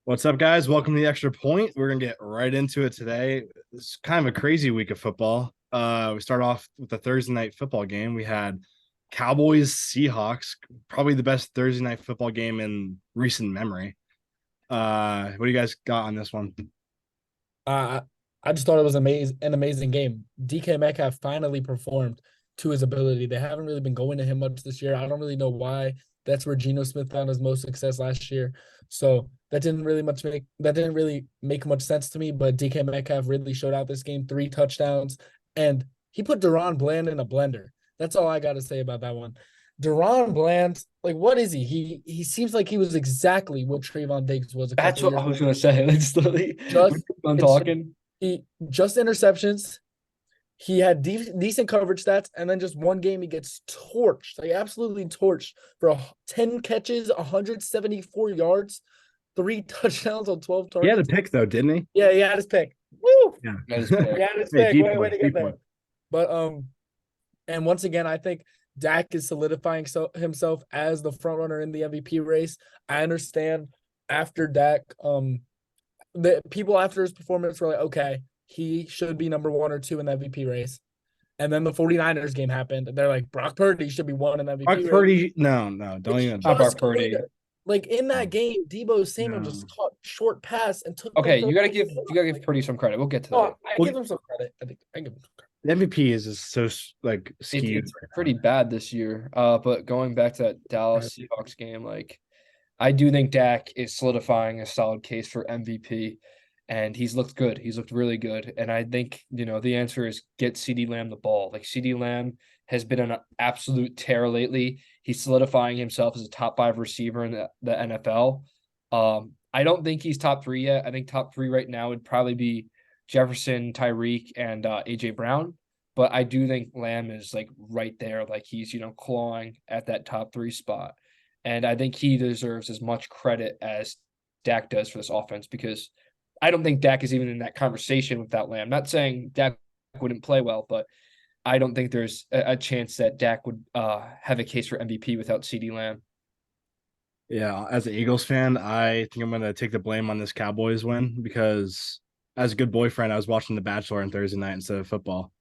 What's up, guys? Welcome to the Extra Point. We're gonna get right into it today. It's kind of a crazy week of football. We start off with the Thursday night football game. We had Cowboys Seahawks, probably the best Thursday night football game in recent memory. What do you guys got on this one? Uh, I just thought it was an amazing game. DK Metcalf finally performed to his ability. They haven't really been going to him much this year. I don't really know why. That's where Geno Smith found his most success last year. So that didn't really make much sense to me. But DK Metcalf really showed out this game, 3 touchdowns, and he put Deron Bland in a blender. That's all I got to say about that one. Deron Bland, like, what is he? He seems like he was exactly what Trayvon Diggs was a That's couple what years I ago. was gonna say. It's literally we Just keep on it's talking. he just interceptions. He had decent coverage stats, and then just one game he gets torched, like absolutely torched for 10 catches, 174 yards, 3 touchdowns on 12 He had a targets. pick though, didn't he? Yeah, he had his pick. Woo! Yeah. That is pick. He had his Hey, pick. deep Way point, to get deep there. point. But and once again, I think Dak is solidifying himself as the front runner in the MVP race. I understand after Dak, the people after his performance were like, okay, he should be number 1 or 2 in the MVP race. And then the 49ers game happened. And they're like, Brock Purdy should be 1 in the MVP Brock race. Purdy, no, don't It's even. Not Brock just Purdy. clear. Like in that No, game, Debo Samuel just no. caught short pass and took the Okay, first. you gotta give Purdy some credit. We'll get to Oh, that. I Well, give him some credit. I think I give him some credit. the MVP is just so like skewed It's right now. pretty bad this year. But going back to that Right. Dallas Seahawks game, like I do think Dak is solidifying a solid case for MVP, and he's looked good. He's looked really good, and I think the answer is get CeeDee Lamb the ball. Like CeeDee Lamb has been an absolute tear lately. He's solidifying himself as a top 5 receiver in the NFL. I don't think he's top 3 yet. I think top 3 right now would probably be Jefferson, Tyreek, and AJ Brown. But I do think Lamb is like right there, like he's clawing at that top 3 spot. And I think he deserves as much credit as Dak does for this offense because I don't think Dak is even in that conversation without Lamb. Not saying Dak wouldn't play well, but I don't think there's a chance that Dak would have a case for MVP without CeeDee Lamb. Yeah, as an Eagles fan, I think I'm gonna take the blame on this Cowboys win because as a good boyfriend, I was watching The Bachelor on Thursday night instead of football.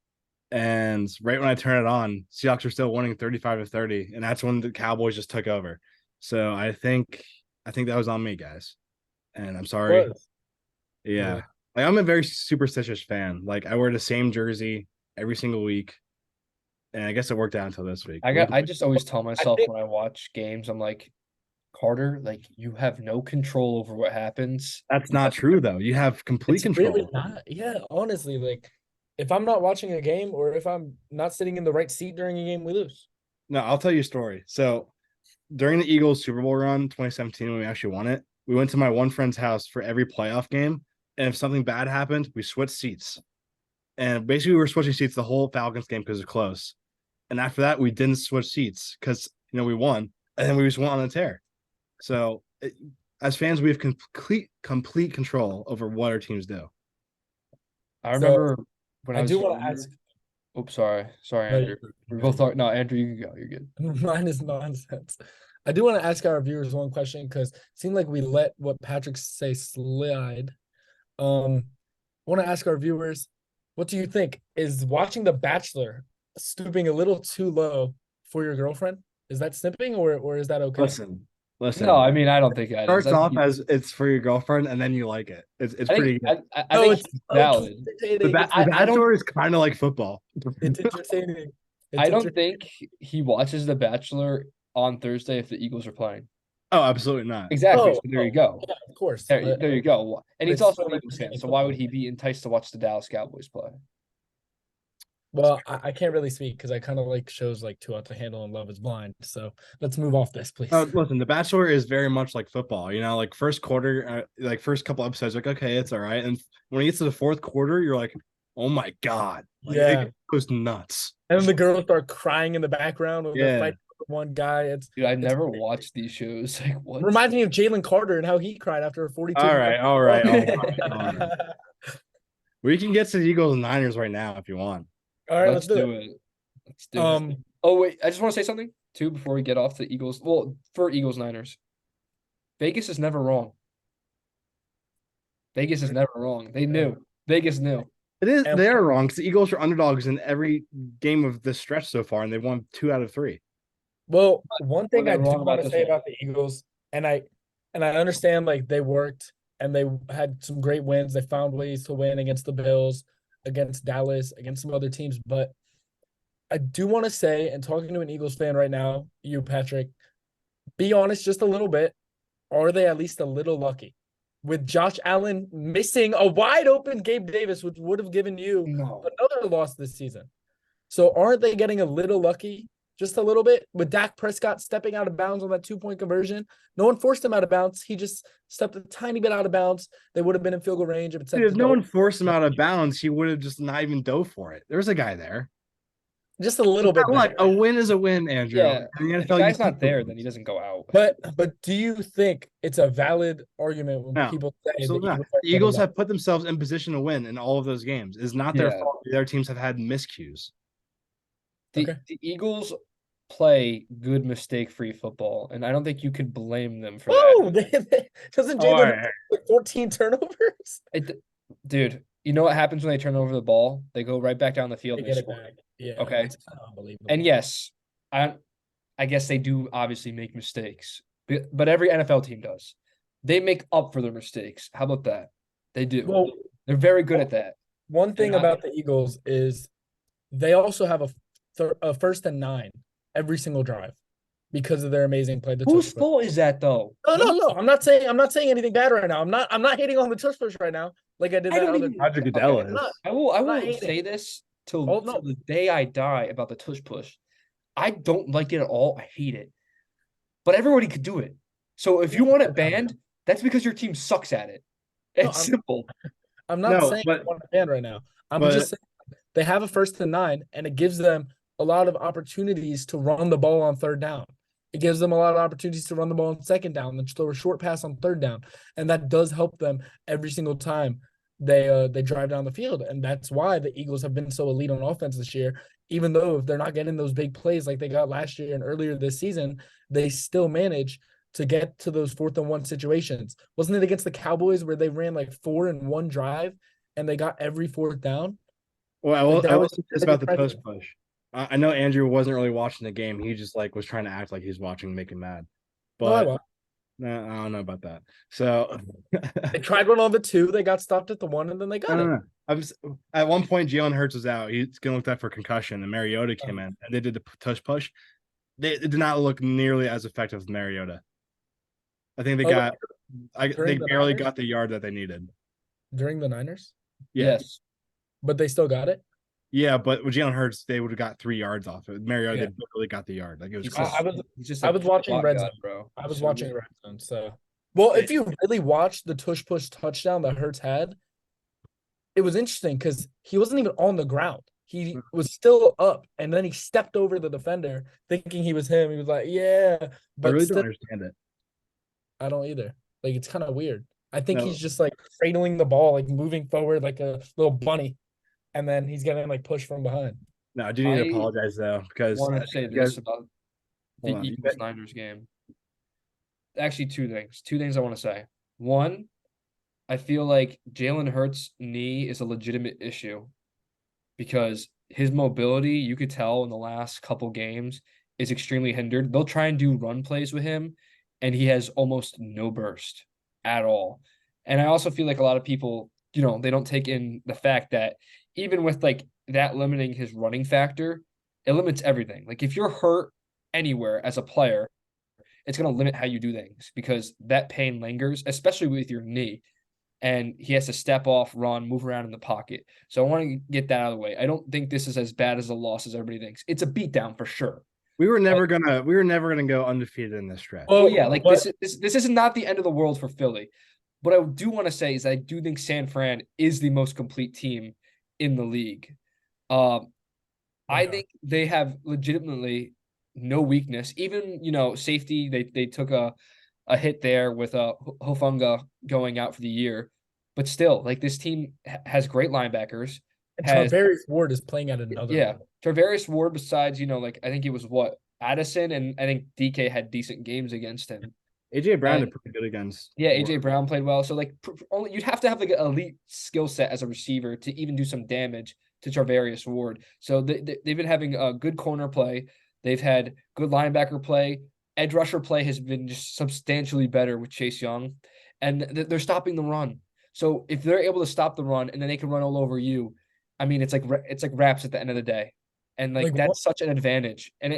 And right when I turn it on, Seahawks are still winning 35-30, and that's when the Cowboys just took over. So I think that was on me, guys. And I'm sorry. Was. Yeah. Yeah. Like I'm a very superstitious fan. Like I wear the same jersey every single week. And I guess it worked out until this week. I just always tell I myself think when I watch games, I'm like, Carter, like you have no control over what happens. That's not true though. You have complete it's really control. not. Yeah, honestly, like if I'm not watching a game or if I'm not sitting in the right seat during a game, we lose. No, I'll tell you a story. So during the Eagles Super Bowl run 2017, when we actually won it, we went to my one friend's house for every playoff game. And if something bad happened, we switched seats. And basically, we were switching seats the whole Falcons game because it's close. And after that, we didn't switch seats because we won, and then we just went on a tear. So, as fans, we have complete control over what our teams do. I So remember when I I do was want to younger. ask. Oops, sorry, No, Andrew. We both thought no, Andrew, you can go. You're good. mine is nonsense. I do want to ask our viewers one question because it seemed like we let what Patrick say slide. I want to ask our viewers, what do you think? Is watching The Bachelor stooping a little too low for your girlfriend? Is that snipping or is that okay? Listen, No, listen. I mean I don't think that is. Starts off as it's for your girlfriend, and then you like it. It's I think pretty good. I No, think it's it's so valid. entertaining. The I don't Bachelor is kind of like football. It's entertaining. I It's don't entertaining. think he watches The Bachelor on Thursday if the Eagles are playing. Oh, absolutely not. Exactly. So Oh, there you go. yeah, of course. There you go. And But he's it's also so an Eagles fan, entertaining so why would football. he be enticed to watch the Dallas Cowboys play? Well, I can't really speak because I kind of like shows like Too Hot to Handle and Love is Blind. So let's move off this, please. Listen, The Bachelor is very much like football. Like first quarter, like first couple episodes, like okay, it's all right, and when it gets to the fourth quarter, you're like, oh my god, like Yeah. it goes nuts. And then the girls start crying in the background when they're Yeah, fighting for one guy. Dude, I It's never watched these shows. Like what? reminds me of Jalen Carter and how he cried after a 42 all minute. right, all right, all right, all right. We can get to the Eagles and Niners right now if you want. All right, let's Let's do do it. it. Let's do it. Oh wait, I just want to say something too before we get off the Eagles. Well, for Eagles Niners, Vegas is never wrong. Vegas is never wrong. They knew. Vegas knew. It is. And- They are wrong because the Eagles are underdogs in every game of this stretch so far, and they won 2 out of 3. Well, one thing they I do wrong about want to this say one? about the Eagles, and I understand like they worked and they had some great wins. They found ways to win against the Bills, against Dallas, against some other teams. But I do want to say, and talking to an Eagles fan right now, you, Patrick, be honest just a little bit. Are they at least a little lucky? With Josh Allen missing a wide open Gabe Davis, which would have given you No. another loss this season. So aren't they getting a little lucky? Just a little bit with Dak Prescott stepping out of bounds on that 2-point conversion. No one forced him out of bounds. He just stepped a tiny bit out of bounds. They would have been in field goal range if it Dude, if no one forced him out of bounds, he would have just not even dove for it. There's a guy there. just a little bit. Look, a win is a win, Andrew. Yeah. In the If the NFL, guy's you not keep there, wins. then he doesn't go out. But do you think it's a valid argument when No, people say absolutely not. The Eagles have put themselves in position to win in all of those games. It's not their Yeah. fault. Their teams have had miscues. The Eagles play good mistake-free football, and I don't think you could blame them for that. Doesn't Oh, Jalen all right. have 14 turnovers? Dude, you know what happens when they turn over the ball? They go right back down the field They and get they it score. back. Yeah. Okay. It's unbelievable. And yes, I guess they do obviously make mistakes, but every NFL team does. They make up for their mistakes. How about that? They do. Well, They're very good at that. one thing I- about the Eagles is they also have a 1st and 9 every single drive because of their amazing play. The Whose touch push. fault is that though? No. I'm not saying anything bad right now. I'm not hating on the touch push right now like I did I that don't other. even- Roger Goodell Okay. is. I I'm will not hating. say this till Oh, no. the day I die about the tush push. I don't like it at all. I hate it. But everybody could do it. So if you want it banned, that's because your team sucks at it. No, It's simple. I'm not No, saying but- I want a ban right now. I'm but- just saying they have a 1st and 9, and it gives them a lot of opportunities to run the ball on 3rd down. It gives them a lot of opportunities to run the ball on 2nd down, then throw a short pass on 3rd down, and that does help them every single time they drive down the field. And that's why the Eagles have been so elite on offense this year. Even though if they're not getting those big plays like they got last year and earlier this season, they still manage to get to those 4th and 1 situations. Wasn't it against the Cowboys where they ran like 4 in one drive and they got every 4th down? Well, Like, I that will was say this really about the push impressive. push. I know Andrew wasn't really watching the game. He just was trying to act like he's watching and make him mad. No, I But won't. no, I don't know about that. So They tried one on the 2, they got stopped at the 1, and then they got no, it. no, no. At one point, Jalen Hurts was out. He's gonna look that for concussion, and Mariota came in, and they did the tush push. It did not look nearly as effective as Mariota. I think they got. They during the barely Niners? got the yard that they needed. During the Niners, Yeah, Yes. but they still got it. yeah, but with Jalen Hurts, they would have got 3 yards off it. Mariota, Yeah. they barely got the yard. Like it was. He's close. just I was watching block Red guy, Zone. bro. I was So watching good. Red Zone. So, well, if you really watched the tush push touchdown that Hurts had, it was interesting because he wasn't even on the ground. He was still up, and then he stepped over the defender, thinking he was him. He was like, "Yeah," I but really still, don't understand it. I don't either. Like it's kind of weird. I think No. he's just like cradling the ball, like moving forward like a little bunny, and then he's getting like pushed from behind. No, I do need to I apologize though because want to say you this guys- about the hold on, you Eagles Niners game. Actually, two things. Two things I want to say. One, I feel like Jalen Hurts' knee is a legitimate issue because his mobility, you could tell in the last couple games, is extremely hindered. They'll try and do run plays with him, and he has almost no burst at all. And I also feel like a lot of people, they don't take in the fact that even with like that limiting his running factor, it limits everything. Like if you're hurt anywhere as a player, it's going to limit how you do things because that pain lingers, especially with your knee. And he has to step off, run, move around in the pocket. So I want to get that out of the way. I don't think this is as bad as a loss as everybody thinks. It's a beatdown for sure. we were never gonna go undefeated in this stretch. Oh, Well, yeah, like but- this is not the end of the world for Philly. What I do want to say is I do think San Fran is the most complete team in the league. I Okay. think they have legitimately no weakness. Even, safety, they took a hit there with Hofunga going out for the year. But still, like this team has great linebackers. And Has- Tarvarius Ward is playing at another Yeah. level. Tarvarius Ward, besides, I think it was Addison, and I think DK had decent games against him. AJ Brown And- did pretty good against. Yeah, AJ Brown played well. So like only you'd have to have like an elite skill set as a receiver to even do some damage to Charvarius Ward. So they've been having a good corner play. They've had good linebacker play. Edge rusher play has been just substantially better with Chase Young, and they're stopping the run. So if they're able to stop the run and then they can run all over you, I mean it's like wraps at the end of the day, and like that's such an advantage. And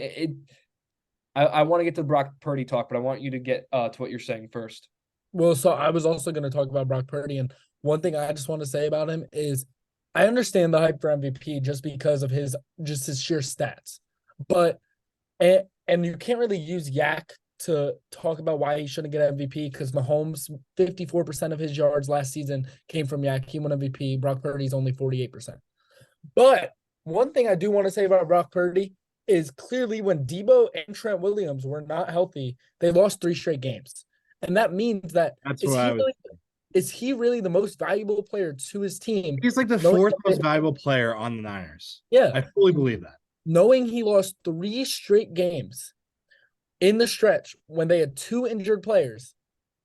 I want to get to the Brock Purdy talk, but I want you to get to what you're saying first. Well, so I was also going to talk about Brock Purdy, and one thing I just want to say about him is I understand the hype for MVP just because of his sheer stats, but and you can't really use Yak to talk about why he shouldn't get MVP because Mahomes 54% of his yards last season came from Yak. He won MVP. Brock Purdy's only 48%. But one thing I do want to say about Brock Purdy is clearly when Debo and Trent Williams were not healthy, they lost 3 straight games. And that means that is he really the most valuable player to his team? He's like the 4th most valuable player on the Niners. Yeah. I fully believe that. Knowing he lost 3 straight games in the stretch when they had 2 injured players,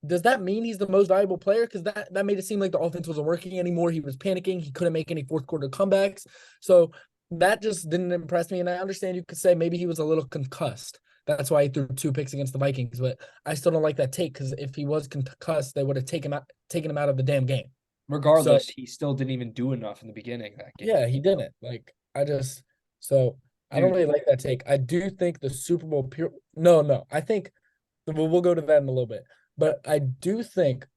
does that mean he's the most valuable player? Because that made it seem like the offense wasn't working anymore. He was panicking. He couldn't make any fourth quarter comebacks. So that just didn't impress me. And I understand you could say maybe he was a little concussed. That's why he threw 2 picks against the Vikings. But I still don't like that take because if he was concussed, they would have taken him out of the damn game. Regardless, he still didn't even do enough in the beginning of that game. Yeah, he didn't. I don't really like that take. I do think the Super Bowl No. I think we'll go to that in a little bit. But I do think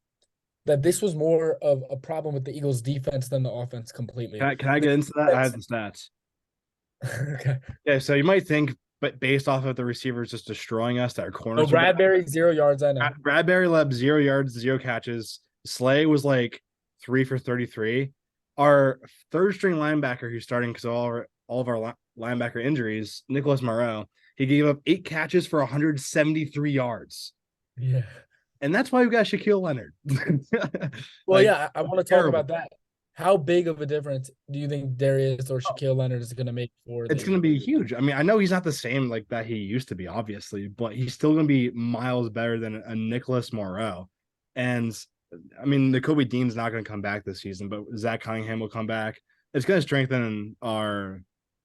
that this was more of a problem with the Eagles' defense than the offense completely. Can I get into that? I have the stats. Okay. Yeah, so you might think, but based off of the receivers just destroying us, that our corners. Bradbury, 0 yards, I know. Bradbury led 0 yards, 0 catches. Slay was like 3 for 33. Our third string linebacker who's starting because of all of our linebacker injuries, Nicholas Moreau, he gave up 8 catches for 173 yards. Yeah. And that's why we got Shaquille Leonard. Well, yeah, I want to talk about that. How big of a difference do you think Darius or Shaquille Leonard is going to make for? It's going to be huge. I mean, I know he's not the same like that he used to be, obviously, but he's still going to be miles better than a Nicholas Moreau. And I mean, the Kobe Dean's not going to come back this season, but Zach Cunningham will come back. It's going to strengthen our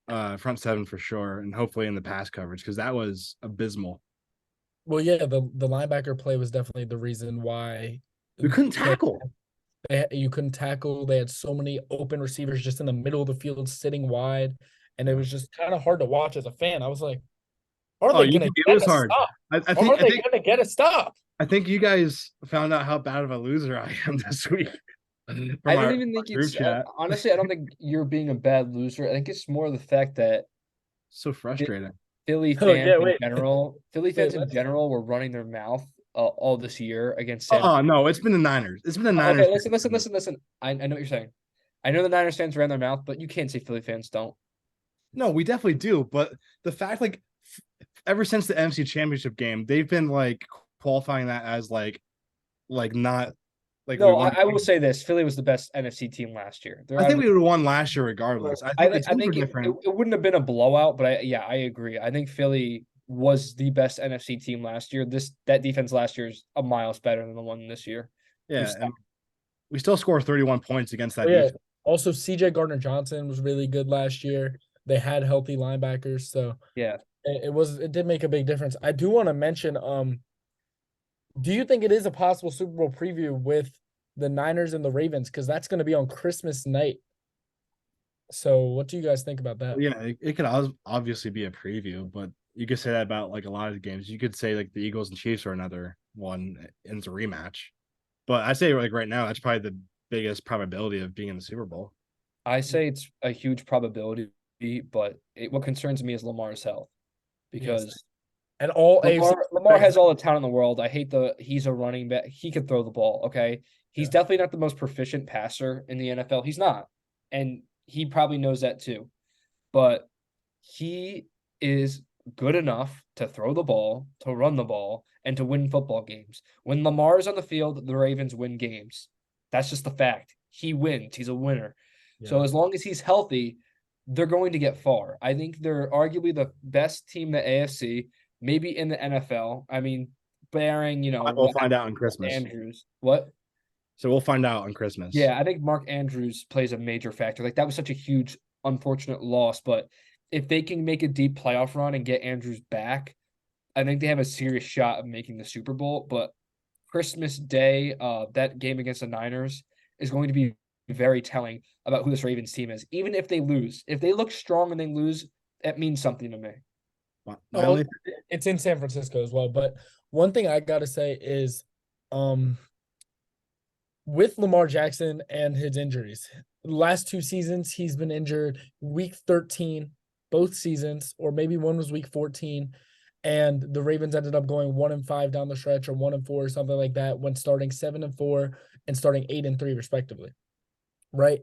front 7 for sure, and hopefully in the pass coverage because that was abysmal. Well, yeah, the linebacker play was definitely the reason why we couldn't tackle. You couldn't tackle. They had so many open receivers just in the middle of the field, sitting wide, and it was just kind of hard to watch as a fan. I was like, "Are they going to get a stop? Are they going to get a stop?" I think you guys found out how bad of a loser I am this week. I don't even think it's honestly. I don't think you're being a bad loser. I think it's more the fact that so frustrating. Philly fans in general were running their mouth all this year against San Francisco. No, it's been the Niners. It's been the Niners. Okay, listen. I know what you're saying. I know the Niners fans ran their mouth, but you can't say Philly fans don't. No, we definitely do. But the fact, like, ever since the NFC Championship game, they've been like qualifying that as like not. Like no, I will say this: Philly was the best NFC team last year. I think we would have won last year regardless. I think it wouldn't have been a blowout, but I agree. I think Philly was the best NFC team last year. That defense last year is a miles better than the one this year. Yeah, we still scored 31 points against that defense. Also, CJ Gardner-Johnson was really good last year. They had healthy linebackers, so yeah, it did make a big difference. I do want to mention do you think it is a possible Super Bowl preview with the Niners and the Ravens? Because that's going to be on Christmas night. So what do you guys think about that? Yeah, it could obviously be a preview, but you could say that about like a lot of games. You could say like the Eagles and Chiefs are another one and it's a rematch. But I say like right now, that's probably the biggest probability of being in the Super Bowl. I say it's a huge probability, but what concerns me is Lamar's health. Because and all Lamar has all the talent in the world. He's a running back. He could throw the ball. Okay. He's definitely not the most proficient passer in the NFL. He's not. And he probably knows that too. But he is good enough to throw the ball, to run the ball, and to win football games. When Lamar is on the field, the Ravens win games. That's just the fact. He wins. He's a winner. Yeah. So as long as he's healthy, they're going to get far. I think they're arguably the best team in the AFC. Maybe in the NFL. I mean, bearing, We'll what find out on happened with Christmas. Andrews. What? So we'll find out on Christmas. Yeah, I think Mark Andrews plays a major factor. Like that was such a huge, unfortunate loss, but if they can make a deep playoff run and get Andrews back, I think they have a serious shot of making the Super Bowl. But Christmas Day, that game against the Niners is going to be very telling about who this Ravens team is. Even if they lose, if they look strong and they lose, that means something to me. It's in San Francisco as well. But one thing I gotta say is, with Lamar Jackson and his injuries, the last 2 seasons he's been injured. Week 13, both seasons, or maybe one was week 14. And the Ravens ended up going 1-5 down the stretch, or 1-4, or something like that, when starting 7-4 and starting 8-3 respectively. Right.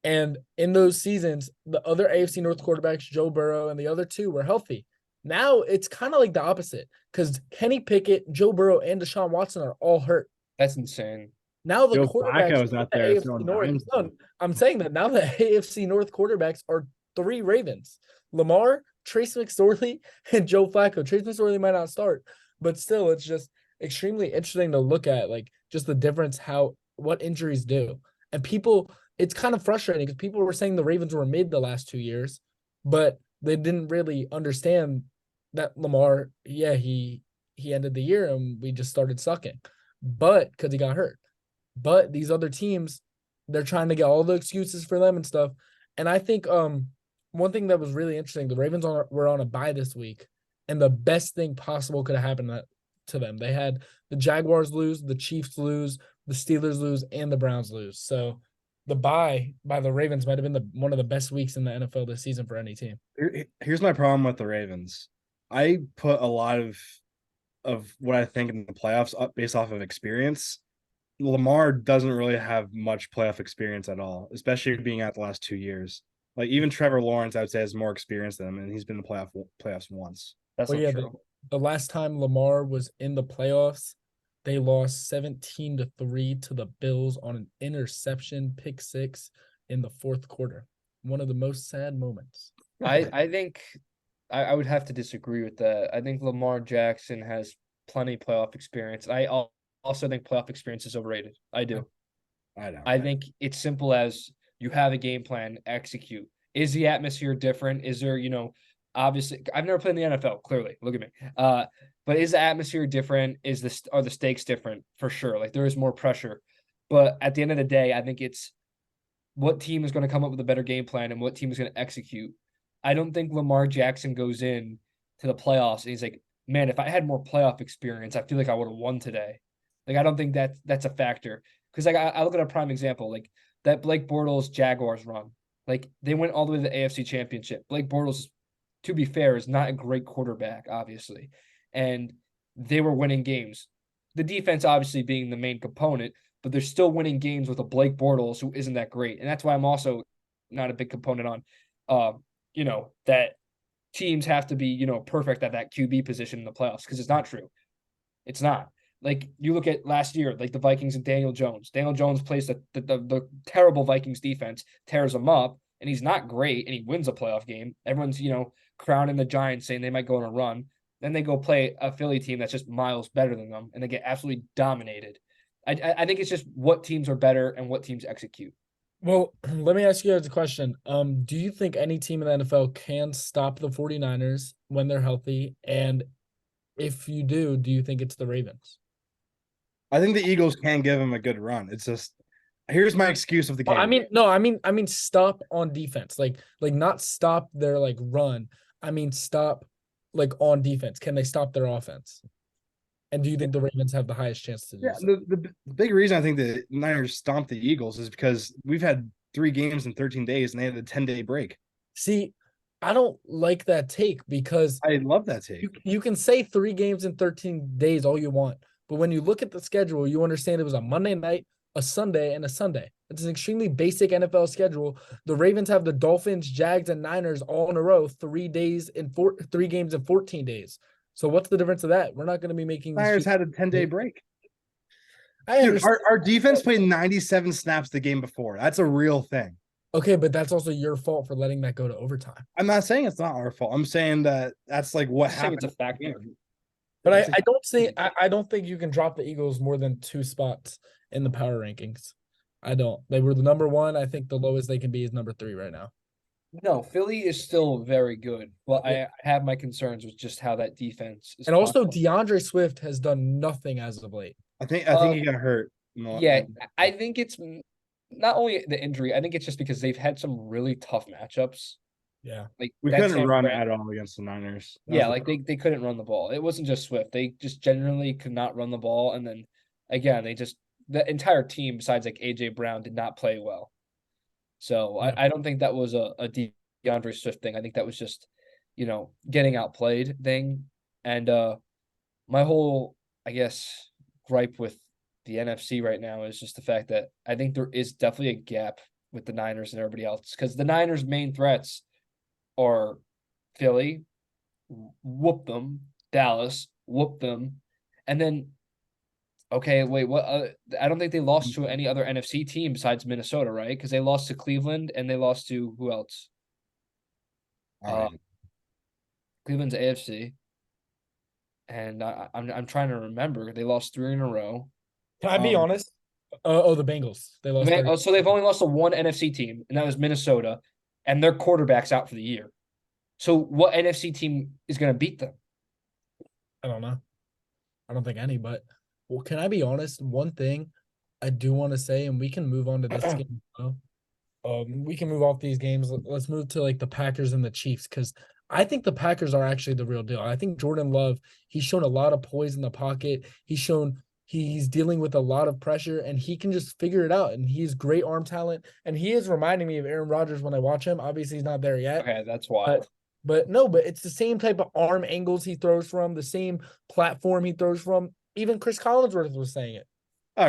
And in those seasons, the other AFC North quarterbacks, Joe Burrow and the other 2, were healthy. Now it's kind of like the opposite, because Kenny Pickett, Joe Burrow, and Deshaun Watson are all hurt. That's insane. Now the Joe quarterbacks Flacco's not the there. AFC North. No, I'm saying that now the AFC North quarterbacks are 3 Ravens: Lamar, Trace McSorley, and Joe Flacco. Trace McSorley might not start, but still, it's just extremely interesting to look at, like, just the difference what injuries do. And people, it's kind of frustrating because people were saying the Ravens were mid the last 2 years, but they didn't really understand that Lamar, he ended the year and we just started sucking, but because he got hurt. But these other teams, they're trying to get all the excuses for them and stuff. And I think one thing that was really interesting, the Ravens were on a bye this week, and the best thing possible could have happened to them. They had the Jaguars lose, the Chiefs lose, the Steelers lose, and the Browns lose. So the bye by the Ravens might have been one of the best weeks in the NFL this season for any team. Here's my problem with the Ravens. I put a lot of what I think in the playoffs up based off of experience. Lamar doesn't really have much playoff experience at all, especially being at the last 2 years. Like even Trevor Lawrence, I would say, has more experience than him, and he's been in the playoffs once. That's true. The last time Lamar was in the playoffs, they lost 17-3 to the Bills on an interception pick 6 in the 4th quarter. One of the most sad moments. I think I would have to disagree with that. I think Lamar Jackson has plenty of playoff experience. I also think playoff experience is overrated. I do. I think it's simple as you have a game plan, execute. Is the atmosphere different? Is there, obviously, I've never played in the NFL, clearly. Look at me. But is the atmosphere different? Are the stakes different? For sure. Like there is more pressure. But at the end of the day, I think it's what team is going to come up with a better game plan and what team is going to execute. I don't think Lamar Jackson goes in to the playoffs and he's like, man, if I had more playoff experience, I feel like I would have won today. Like, I don't think that's a factor. Because like I look at a prime example, like that Blake Bortles Jaguars run. Like they went all the way to the AFC Championship. Blake Bortles, to be fair, is not a great quarterback, obviously. And they were winning games. The defense obviously being the main component, but they're still winning games with a Blake Bortles who isn't that great. And that's why I'm also not a big component on that teams have to be, perfect at that QB position in the playoffs, because it's not true. It's not. Like you look at last year, like the Vikings and Daniel Jones. Daniel Jones plays the terrible Vikings defense, tears them up, and he's not great, and he wins a playoff game. Everyone's, crowning the Giants, saying they might go on a run. Then they go play a Philly team that's just miles better than them, and they get absolutely dominated. I think it's just what teams are better and what teams execute. Well, let me ask you guys a question. Do you think any team in the NFL can stop the 49ers when they're healthy? And if you do you think it's the Ravens? I think the Eagles can give them a good run. It's just, here's my excuse of the game. I mean stop on defense. Like not stop their like run. I mean stop like on defense. Can they stop their offense? And do you think the Ravens have the highest chance to do so? The big reason I think the Niners stomped the Eagles is because we've had 3 games in 13 days and they had a 10-day break. See, I don't like that take, because I love that take. You can say 3 games in 13 days all you want, but when you look at the schedule, you understand it was a Monday night, a Sunday, and a Sunday. It's an extremely basic NFL schedule. The Ravens have the Dolphins, Jags, and Niners all in a row, 3 games in 14 days. So what's the difference of that? We're not going to be making. Niners had a 10-day break. Dude, our defense played 97 snaps the game before. That's a real thing. Okay, but that's also your fault for letting that go to overtime. I'm not saying it's not our fault. I'm saying that's like what happened. It's a factor. But It's I don't think you can drop the Eagles more than 2 spots in the power rankings. I don't. They were the number 1. I think the lowest they can be is number 3 right now. No, Philly is still very good. Well, Yeah. I have my concerns with just how that defense is And playing. also DeAndre Swift has done nothing as of late. I think he got hurt. Yeah, I think it's not only the injury, I think it's just because they've had some really tough matchups. Yeah. Like we that couldn't San run Fran- at all against the Niners. Yeah, like they couldn't run the ball. It wasn't just Swift. They just generally could not run the ball. And then again, the entire team besides like AJ Brown did not play well. So Yeah. I don't think that was a DeAndre Swift thing. I think that was just, getting outplayed thing. And my whole, I guess, gripe with the NFC right now is just the fact that I think there is definitely a gap with the Niners and everybody else. Because the Niners' main threats are Philly, whoop them, Dallas, whoop them, and then okay, wait, what? I don't think they lost to any other NFC team besides Minnesota, right? Because they lost to Cleveland and they lost to who else? All right. Cleveland's AFC, and I'm trying to remember. They lost 3 in a row. Can I be honest? The Bengals. They lost. So they've only lost to one NFC team, and that was Minnesota, and their quarterback's out for the year. So what NFC team is going to beat them? I don't know. I don't think any, but well, can I be honest? One thing I do want to say, and we can move on to this game. We can move off these games. Let's move to like the Packers and the Chiefs because I think the Packers are actually the real deal. I think Jordan Love, he's shown a lot of poise in the pocket. He's shown he's dealing with a lot of pressure and he can just figure it out. And he's great arm talent. And he is reminding me of Aaron Rodgers when I watch him. Obviously, he's not there yet. Okay, that's wild. But it's the same type of arm angles he throws from, the same platform he throws from. Even Chris Collinsworth was saying it.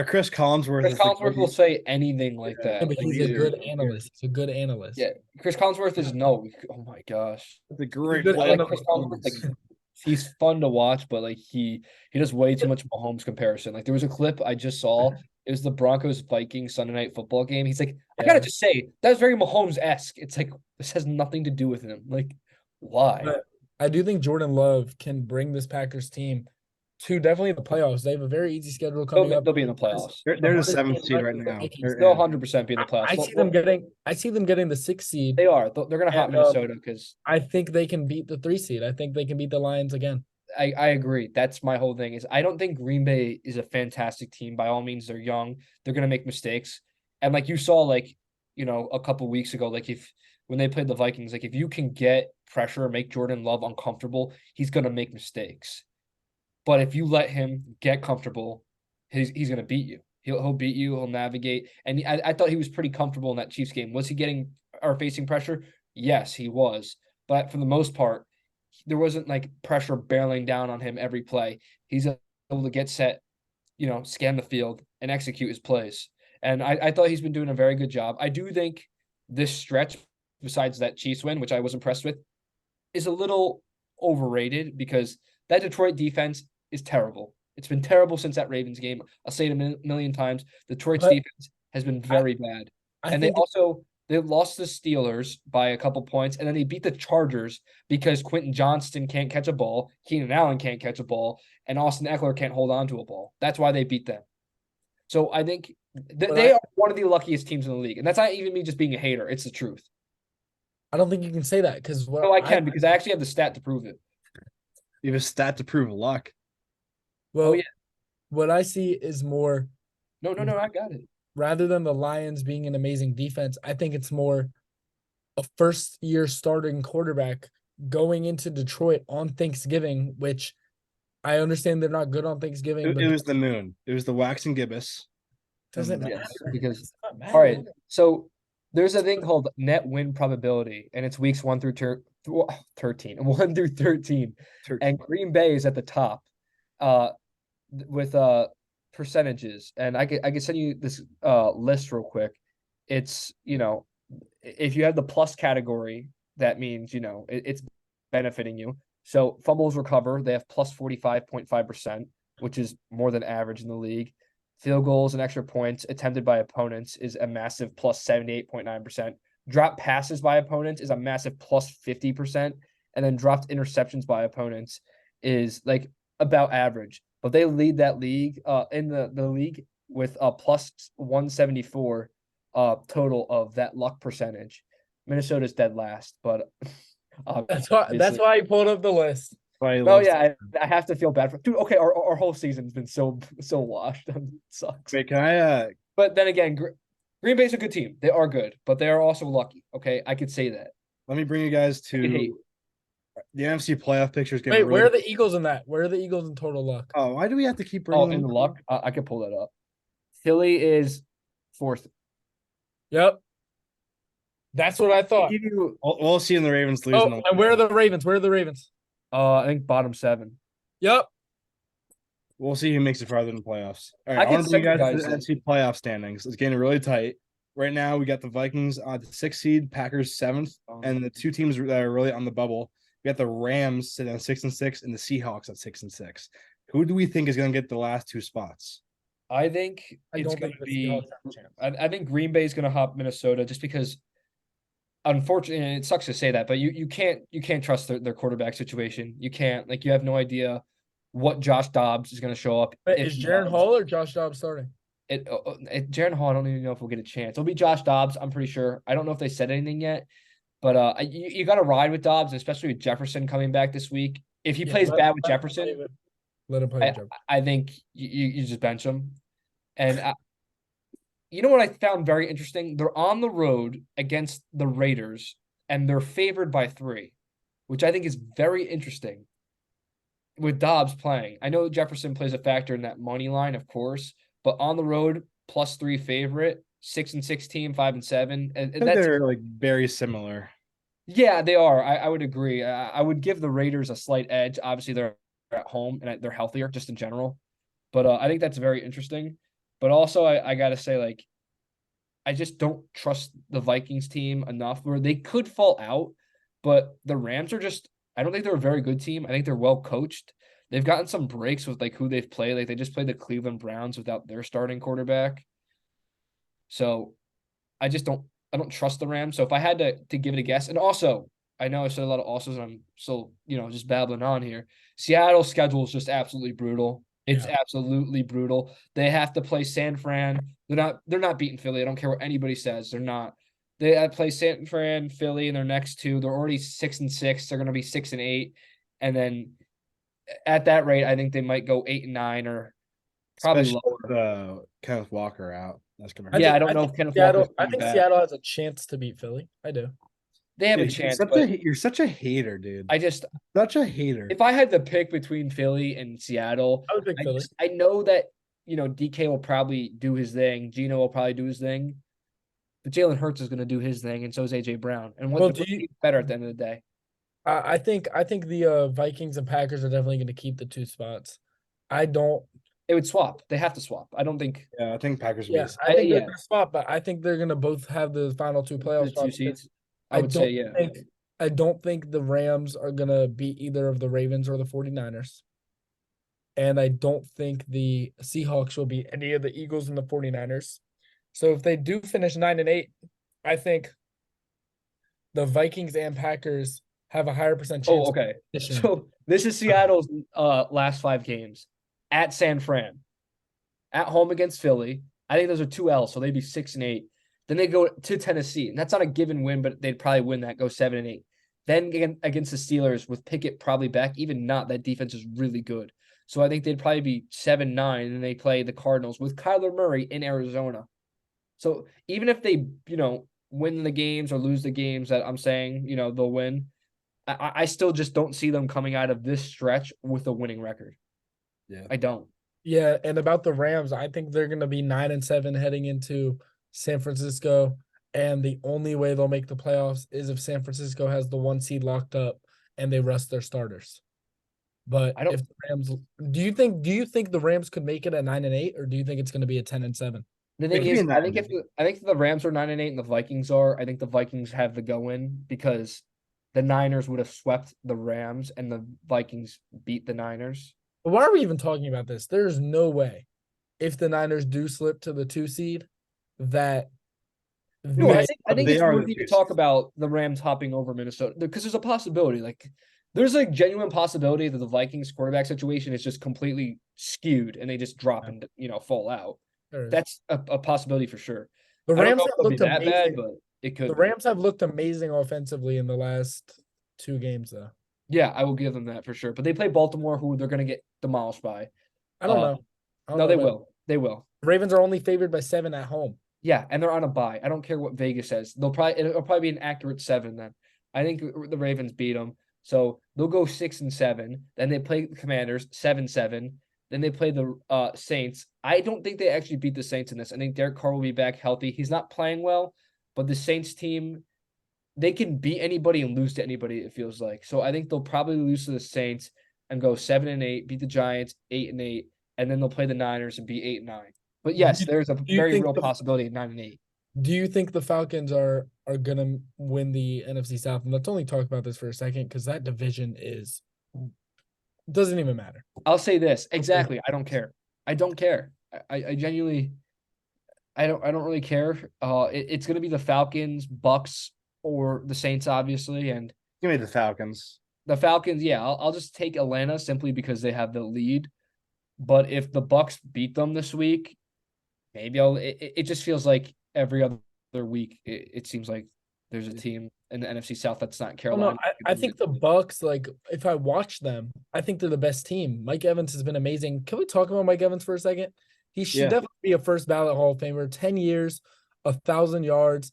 Chris Collinsworth. Chris Collinsworth will say anything like that. Yeah, but he's a good analyst. He's a good analyst. Yeah, Chris Collinsworth is no. Oh my gosh, It's a great. Good I like Chris Collinsworth. Like, he's fun to watch, but like he does way too much Mahomes comparison. Like there was a clip I just saw. It was the Broncos Vikings Sunday night football game. He's like, I gotta just say that was very Mahomes-esque. It's like this has nothing to do with him. Like, why? But I do think Jordan Love can bring this Packers team to definitely the playoffs. They have a very easy schedule coming up. They'll be in the playoffs. They're the 7th seed right now. They'll 100% be in the playoffs. I see them getting the 6th seed. They are. They're gonna hot Minnesota because I think they can beat the 3 seed. I think they can beat the Lions again. I agree. That's my whole thing is I don't think Green Bay is a fantastic team. By all means, they're young. They're gonna make mistakes. And like you saw, like, a couple weeks ago, like when they played the Vikings, like if you can get pressure, make Jordan Love uncomfortable, he's gonna make mistakes. But if you let him get comfortable, he's gonna beat you. He'll beat you. He'll navigate. And I thought he was pretty comfortable in that Chiefs game. Was he getting or facing pressure? Yes, he was. But for the most part, there wasn't like pressure barreling down on him every play. He's able to get set, scan the field and execute his plays. And I thought he's been doing a very good job. I do think this stretch, besides that Chiefs win, which I was impressed with, is a little overrated because that Detroit defense is terrible. It's been terrible since that Ravens game. I'll say it a million times. Detroit's defense has been very bad. And they lost the Steelers by a couple points, and then they beat the Chargers because Quentin Johnston can't catch a ball, Keenan Allen can't catch a ball, and Austin Eckler can't hold on to a ball. That's why they beat them. So I think they are one of the luckiest teams in the league. And that's not even me just being a hater. It's the truth. I don't think you can say that because I can because I actually have the stat to prove it. You have a stat to prove luck. Well, yeah. What I see is more. No, I got it. Rather than the Lions being an amazing defense, I think it's more a first-year starting quarterback going into Detroit on Thanksgiving, which I understand they're not good on Thanksgiving. It was the moon. It was the wax and gibbous. Doesn't matter. Because all right, so there's a thing called net win probability, and it's weeks 1 through 13. 1 through 13. And Green Bay is at the top with percentages. And I can send you this list real quick. It's, if you have the plus category, that means, it's benefiting you. So fumbles recover, they have plus 45.5%, which is more than average in the league. Field goals and extra points attempted by opponents is a massive plus 78.9%. Drop passes by opponents is a massive plus 50%. And then dropped interceptions by opponents is like about average, but they lead that league in the league with a plus 174 total of that luck percentage. Minnesota's dead last, but That's obviously. why I pulled up the list. Probably Oh loves yeah, I have to feel bad for dude. Okay, our whole season's been so washed. It sucks. Wait, can I But then again, Green Bay's a good team. They are good, but they are also lucky. Okay, I could say that. let me bring you guys I could hate. to the NFC playoff pictures getting Wait, really. where are the Eagles in that? Where are the Eagles in total luck? Oh, why do we have to keep Oh, bringing in them the up? luck, I could pull that up. Philly is 4th. Yep. That's what I thought. Give you, We'll see in the Ravens losing. Oh, and where are the Ravens? Where are the Ravens? I think bottom 7. Yep. We'll see who makes it farther in the playoffs. All I right, I can want to bring you send you guys to guys the like- NFC playoff standings. It's getting really tight. Right now, we got the Vikings on the 6th seed, Packers 7th, and the two teams that are really on the bubble. We got the Rams sitting at 6-6, and the Seahawks at 6-6. Who do we think is going to get the last 2 spots? I think I it's don't going think to the be. Seahawks have a chance. I think Green Bay is going to hop Minnesota just because. Unfortunately, it sucks to say that, but you can't trust their quarterback situation. You can't you have no idea what Josh Dobbs is going to show up. Wait, if is he Jaron does. Hall or Josh Dobbs starting? Jaron Hall, I don't even know if we'll get a chance. It'll be Josh Dobbs, I'm pretty sure. I don't know if they said anything yet, but you got to ride with Dobbs, especially with Jefferson coming back this week. If he plays bad with Jefferson, Let him play with Jefferson. I think you just bench him. And you know what I found very interesting? They're on the road against the Raiders, and they're favored by 3, which I think is very interesting with Dobbs playing. I know Jefferson plays a factor in that money line, of course, but on the road, +3 favorite, 6-6 team, 5-7. And I think that's they're like very similar. yeah, they are. I would agree. I would give the Raiders a slight edge. Obviously, they're at home and they're healthier just in general. But I think that's very interesting. But also, I gotta say, I just don't trust the Vikings team enough where they could fall out, but the Rams are just, I don't think they're a very good team. I think they're well coached. They've gotten some breaks with who they've played. They just played the Cleveland Browns without their starting quarterback. So I don't trust the Rams. So if I had to give it a guess, and also I know I said a lot of alsos and I'm still, just babbling on here. Seattle's schedule is just absolutely brutal. It's absolutely brutal. They have to play San Fran. They're not beating Philly. I don't care what anybody says. They're not. They play San Fran, Philly in their next 2. They're already 6-6. They're going to be 6-8. And then at that rate, I think they might go 8-9 or probably Especially lower. with Kenneth Walker out. That's gonna Yeah, hurt. I don't know if Kenneth Seattle. Walker's I coming think back. Seattle has a chance to beat Philly. I do. They have a Dude, chance, but you're such a hater, dude. I just Such a hater. if I had to pick between Philly and Seattle, I would pick Philly. I know that DK will probably do his thing, Gino will probably do his thing, but Jalen Hurts is going to do his thing, and so is AJ Brown. And what's better at the end of the day? I think the Vikings and Packers are definitely going to keep the 2 spots. It would swap. They have to swap. I don't think. Yeah, I think Packers. Yeah, I think they're going to swap, but I think they're going to both have the final 2 playoff the 2 spots. seeds. I would say, yeah. I don't think the Rams are going to beat either of the Ravens or the 49ers. And I don't think the Seahawks will beat any of the Eagles and the 49ers. So if they do finish 9-8, I think the Vikings and Packers have a higher percent chance. Oh, okay. So this is Seattle's last 5 games. At San Fran. At home against Philly. I think those are 2 L's, so they'd be 6-8. Then they go to Tennessee, and that's not a given win, but they'd probably win that, go 7-8. Then against the Steelers with Pickett probably back, even not, that defense is really good. So I think they'd probably be 7-9, and they play the Cardinals with Kyler Murray in Arizona. So even if they, win the games or lose the games that I'm saying, they'll win, I still just don't see them coming out of this stretch with a winning record. Yeah, I don't. Yeah, and about the Rams, I think they're going to be 9-7 heading into San Francisco, and the only way they'll make the playoffs is if San Francisco has the 1 seed locked up and they rest their starters. But if the Rams, do you think the Rams could make it at 9-8, or do you think it's going to be a 10-7? The thing is, I think if the Rams are 9-8 and the Vikings are, I think the Vikings have the go in because the Niners would have swept the Rams and the Vikings beat the Niners. Why are we even talking about this? There's no way, if the Niners do slip to the 2 seed, that. No, I think it's worthy to talk about the Rams hopping over Minnesota because there's a possibility. There's a genuine possibility that the Vikings quarterback situation is just completely skewed and they just drop and fall out. That's a possibility for sure. The I don't Rams know if have it'll be looked that bad, amazing. but it could The be. Rams have looked amazing offensively in the last 2 games, though. Yeah, I will give them that for sure. But they play Baltimore, who they're going to get demolished by. I don't know. No, they will. They will. The Ravens are only favored by 7 at home. Yeah, and they're on a bye. I don't care what Vegas says. It'll probably be an accurate 7 then. I think the Ravens beat them. So they'll go 6-7. Then they play the Commanders 7-7. Then they play the Saints. I don't think they actually beat the Saints in this. I think Derek Carr will be back healthy. He's not playing well, but the Saints team, they can beat anybody and lose to anybody, it feels like. So I think they'll probably lose to the Saints and go 7-8, beat the Giants 8-8, and then they'll play the Niners and be 8-9. But yes, there's a very real possibility of 9-8. Do you think the Falcons are gonna win the NFC South? And let's only talk about this for a second because that division doesn't even matter. I'll say this exactly. I don't care. I don't care. I genuinely, I don't really care. It's gonna be the Falcons, Bucks, or the Saints, obviously, and give me the Falcons. The Falcons, yeah. I'll just take Atlanta simply because they have the lead. But if the Bucks beat them this week, maybe it just feels like every other week it seems like there's a team in the NFC South that's not Carolina. No, I think the Bucks, like, if I watch them, I think they're the best team. Mike Evans has been amazing. Can we talk about Mike Evans for a second? He should definitely be a first ballot Hall of Famer. 10 years, 1,000 yards.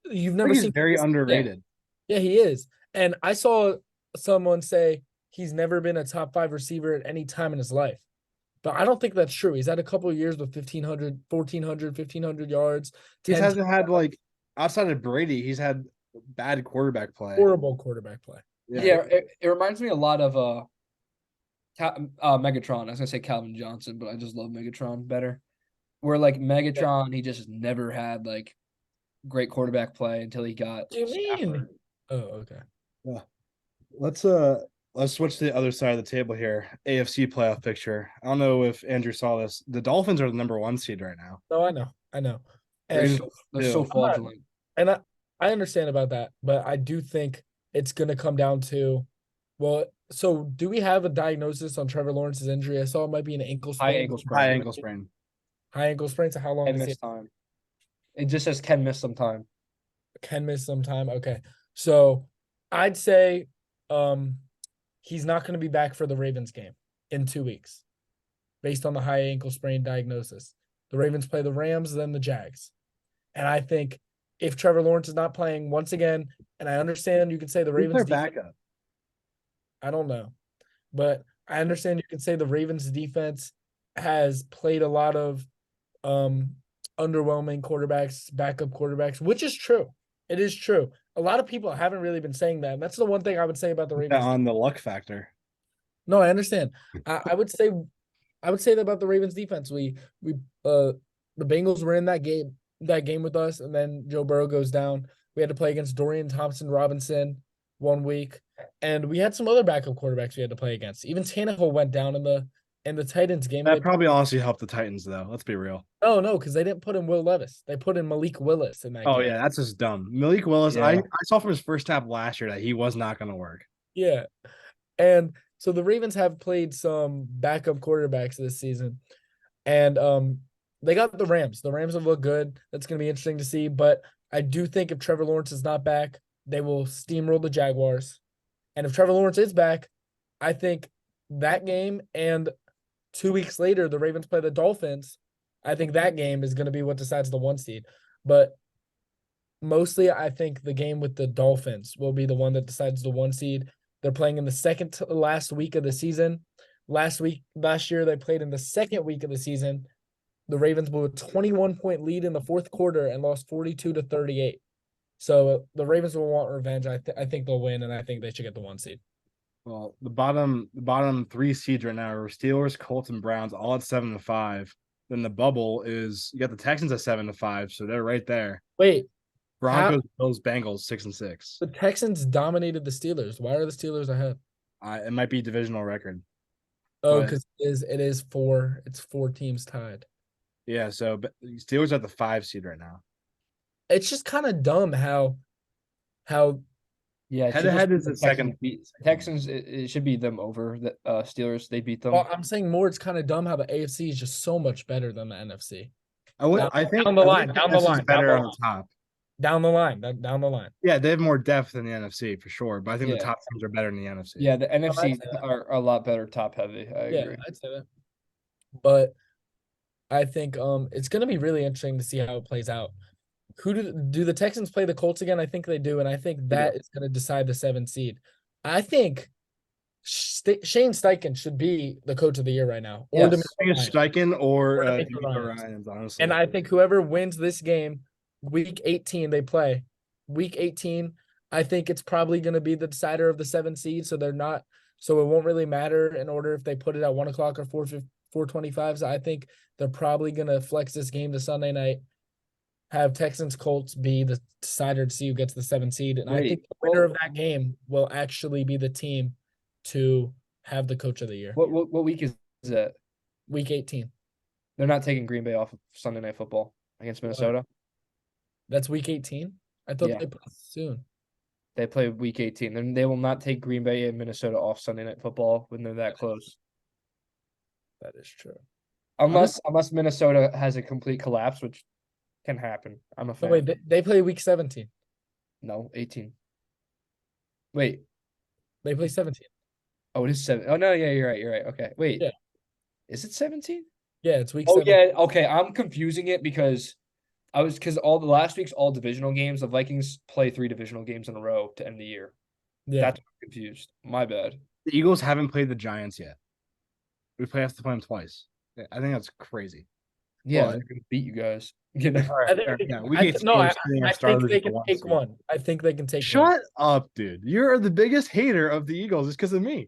You've never seen. He's very underrated. Yeah, he is. And I saw someone say he's never been a top 5 receiver at any time in his life. But I don't think that's true. He's had a couple of years with 1,500, 1,400, 1,500 yards. He hasn't had, like, outside of Brady, he's had bad quarterback play. Horrible quarterback play. Yeah, it reminds me a lot of Megatron. I was gonna say Calvin Johnson, but I just love Megatron better. Where like Megatron, he just never had like great quarterback play until he got. What do you mean? Oh, okay. Yeah. Let's switch to the other side of the table here. AFC playoff picture. I don't know if Andrew saw this. The Dolphins are the number 1 seed right now. No, I know. And they're so fraudulent. And I understand about that, but I do think it's going to come down to, well, so do we have a diagnosis on Trevor Lawrence's injury? I saw it might be an ankle sprain. High ankle sprain. High ankle sprain. So how long is it? Time. It just says can miss some time. Can miss some time. Okay. So I'd say he's not going to be back for the Ravens game in 2 weeks based on the high ankle sprain diagnosis. The Ravens play the Rams, then the Jags. And I think if Trevor Lawrence is not playing once again, and I understand you can say the Ravens backup. I don't know. But I understand you can say the Ravens defense has played a lot of underwhelming quarterbacks, backup quarterbacks, which is true. It is true. A lot of people haven't really been saying that. And that's the one thing I would say about the Ravens. On the luck factor. No, I understand. I would say that about the Ravens defense. The Bengals were in that game with us, and then Joe Burrow goes down. We had to play against Dorian Thompson-Robinson 1 week, and we had some other backup quarterbacks we had to play against. Even Tannehill went down in the Titans game. That probably honestly helped the Titans, though. Let's be real. Oh, no, because they didn't put in Will Levis. They put in Malik Willis in that game. Oh, yeah, that's just dumb. Malik Willis, I saw from his first tap last year that he was not going to work. Yeah, and so the Ravens have played some backup quarterbacks this season, and they got the Rams. The Rams have looked good. That's going to be interesting to see, but I do think if Trevor Lawrence is not back, they will steamroll the Jaguars. And if Trevor Lawrence is back, I think that game and 2 weeks later, the Ravens play the Dolphins. I think that game is going to be what decides the 1 seed. But mostly, I think the game with the Dolphins will be the one that decides the 1 seed. They're playing in the second to last week of the season. Last year, they played in the second week of the season. The Ravens blew a 21-point lead in the fourth quarter and lost 42-38. So the Ravens will want revenge. I think they'll win, and I think they should get the 1 seed. Well, the bottom 3 seeds right now are Steelers, Colts, and Browns, all at 7-5. Then the bubble is you got the Texans at 7-5, so they're right there. Wait, Broncos, Bills, Bengals 6-6. The Texans dominated the Steelers. Why are the Steelers ahead? It might be divisional record. Oh, because it is 4. It's 4 teams tied. Yeah, so Steelers at the 5 seed right now. It's just kind of dumb how Yeah, Head to head is the Texans second. beat Texans. It should be them over the Steelers. They beat them. Well, I'm saying more. It's kind of dumb how the AFC is just so much better than the NFC. I think down the I line, think down the NFC is line, down better the on line. the top. Down the line, down the line. Yeah, they have more depth than the NFC for sure, but I think the Yeah. top teams are better than the NFC. Yeah, the NFC say that. are a lot better top heavy. I Yeah, agree. I'd say that. But I think it's gonna be really interesting to see how it plays out. Who do the Texans play the Colts again? I think they do, and I think that is gonna decide the 7th seed. I think Shane Steichen should be the coach of the year right now, or Yes. the I think it's Steichen or DeMeco DeMeco Ryans. Ryans, honestly. And I think whoever wins this game, week 18 they play. Week 18, I think it's probably going to be the decider of the 7th seed. So so it won't really matter in order if they put it at 1 o'clock or 4:25. So I think they're probably going to flex this game to Sunday night, have Texans Colts be the decider to see who gets the 7th seed. And I think the winner of that game will actually be the team to have the coach of the year. What week is that? Week 18. They're not taking Green Bay off of Sunday Night Football against Minnesota. That's week 18. I thought Yeah. they played soon. They play week 18. Then they will not take Green Bay and Minnesota off Sunday Night Football when they're that close. That is true. Unless Minnesota has a complete collapse, which can happen. I'm a So fan. wait, they play week 17. No, 18. Wait. They play 17. Oh, it is 7. Oh no, yeah, you're right. You're right. Okay. Wait. Yeah. Is it 17? Yeah, it's week Oh 17. yeah, okay. I'm confusing it because all the last week's all divisional games. The Vikings play 3 divisional games in a row to end the year. Yeah. That's why I'm confused. My bad. the Eagles haven't played the Giants yet. Have to play them twice. Yeah, I think that's crazy. Yeah, Well, they're gonna beat you guys. You know? All right, I think, yeah, we I, get no, I sitting our think starters they at the can one take seed. one. I think they can take one. Shut up, dude. You're the biggest hater of the Eagles just because of me.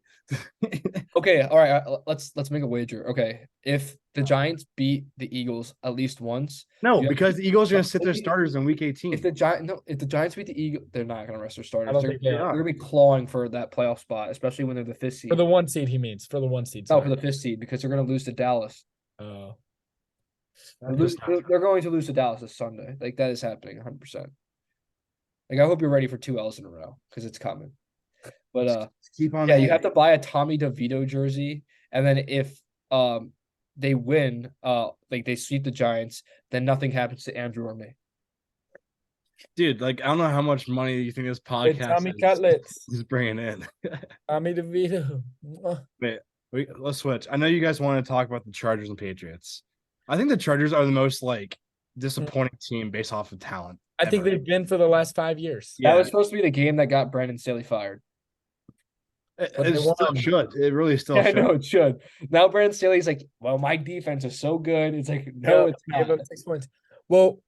Okay, all right. Let's make a wager. Okay, if the Giants beat the Eagles at least once, No, you have because to- the Eagles are going to sit their If starters in week 18. if the Giants beat the Eagles, they're not gonna rest their starters. don't They're, think they they're are. gonna be clawing for that playoff spot, especially when they're the 5th seed. For the 1 seed, he means. For the 1 seed. No, Sorry. for the 5th seed because they're gonna lose to Dallas. Oh. They're going to lose to Dallas this Sunday. Like that is happening 100%. Like I hope you're ready for 2 L's in a row because it's coming. But Keep on. yeah, you have to buy a Tommy DeVito jersey, and then if they win, like they sweep the Giants, then nothing happens to Andrew or me. Dude, like I don't know how much money you think this Hey, podcast Tommy Cutlets. is bringing in. Tommy DeVito. Let's switch. I know you guys want to talk about the Chargers and Patriots. I think the Chargers are the most like disappointing team based off of talent. I think ever. they've been for the last 5 years. Yeah. That was supposed to be the game that got Brandon Staley fired. It But they still won. should. It really still Yeah, I should. know it should. Now Brandon Staley's like, well, my defense is so good. It's like, no, it's Gave not. up 6 points. Well,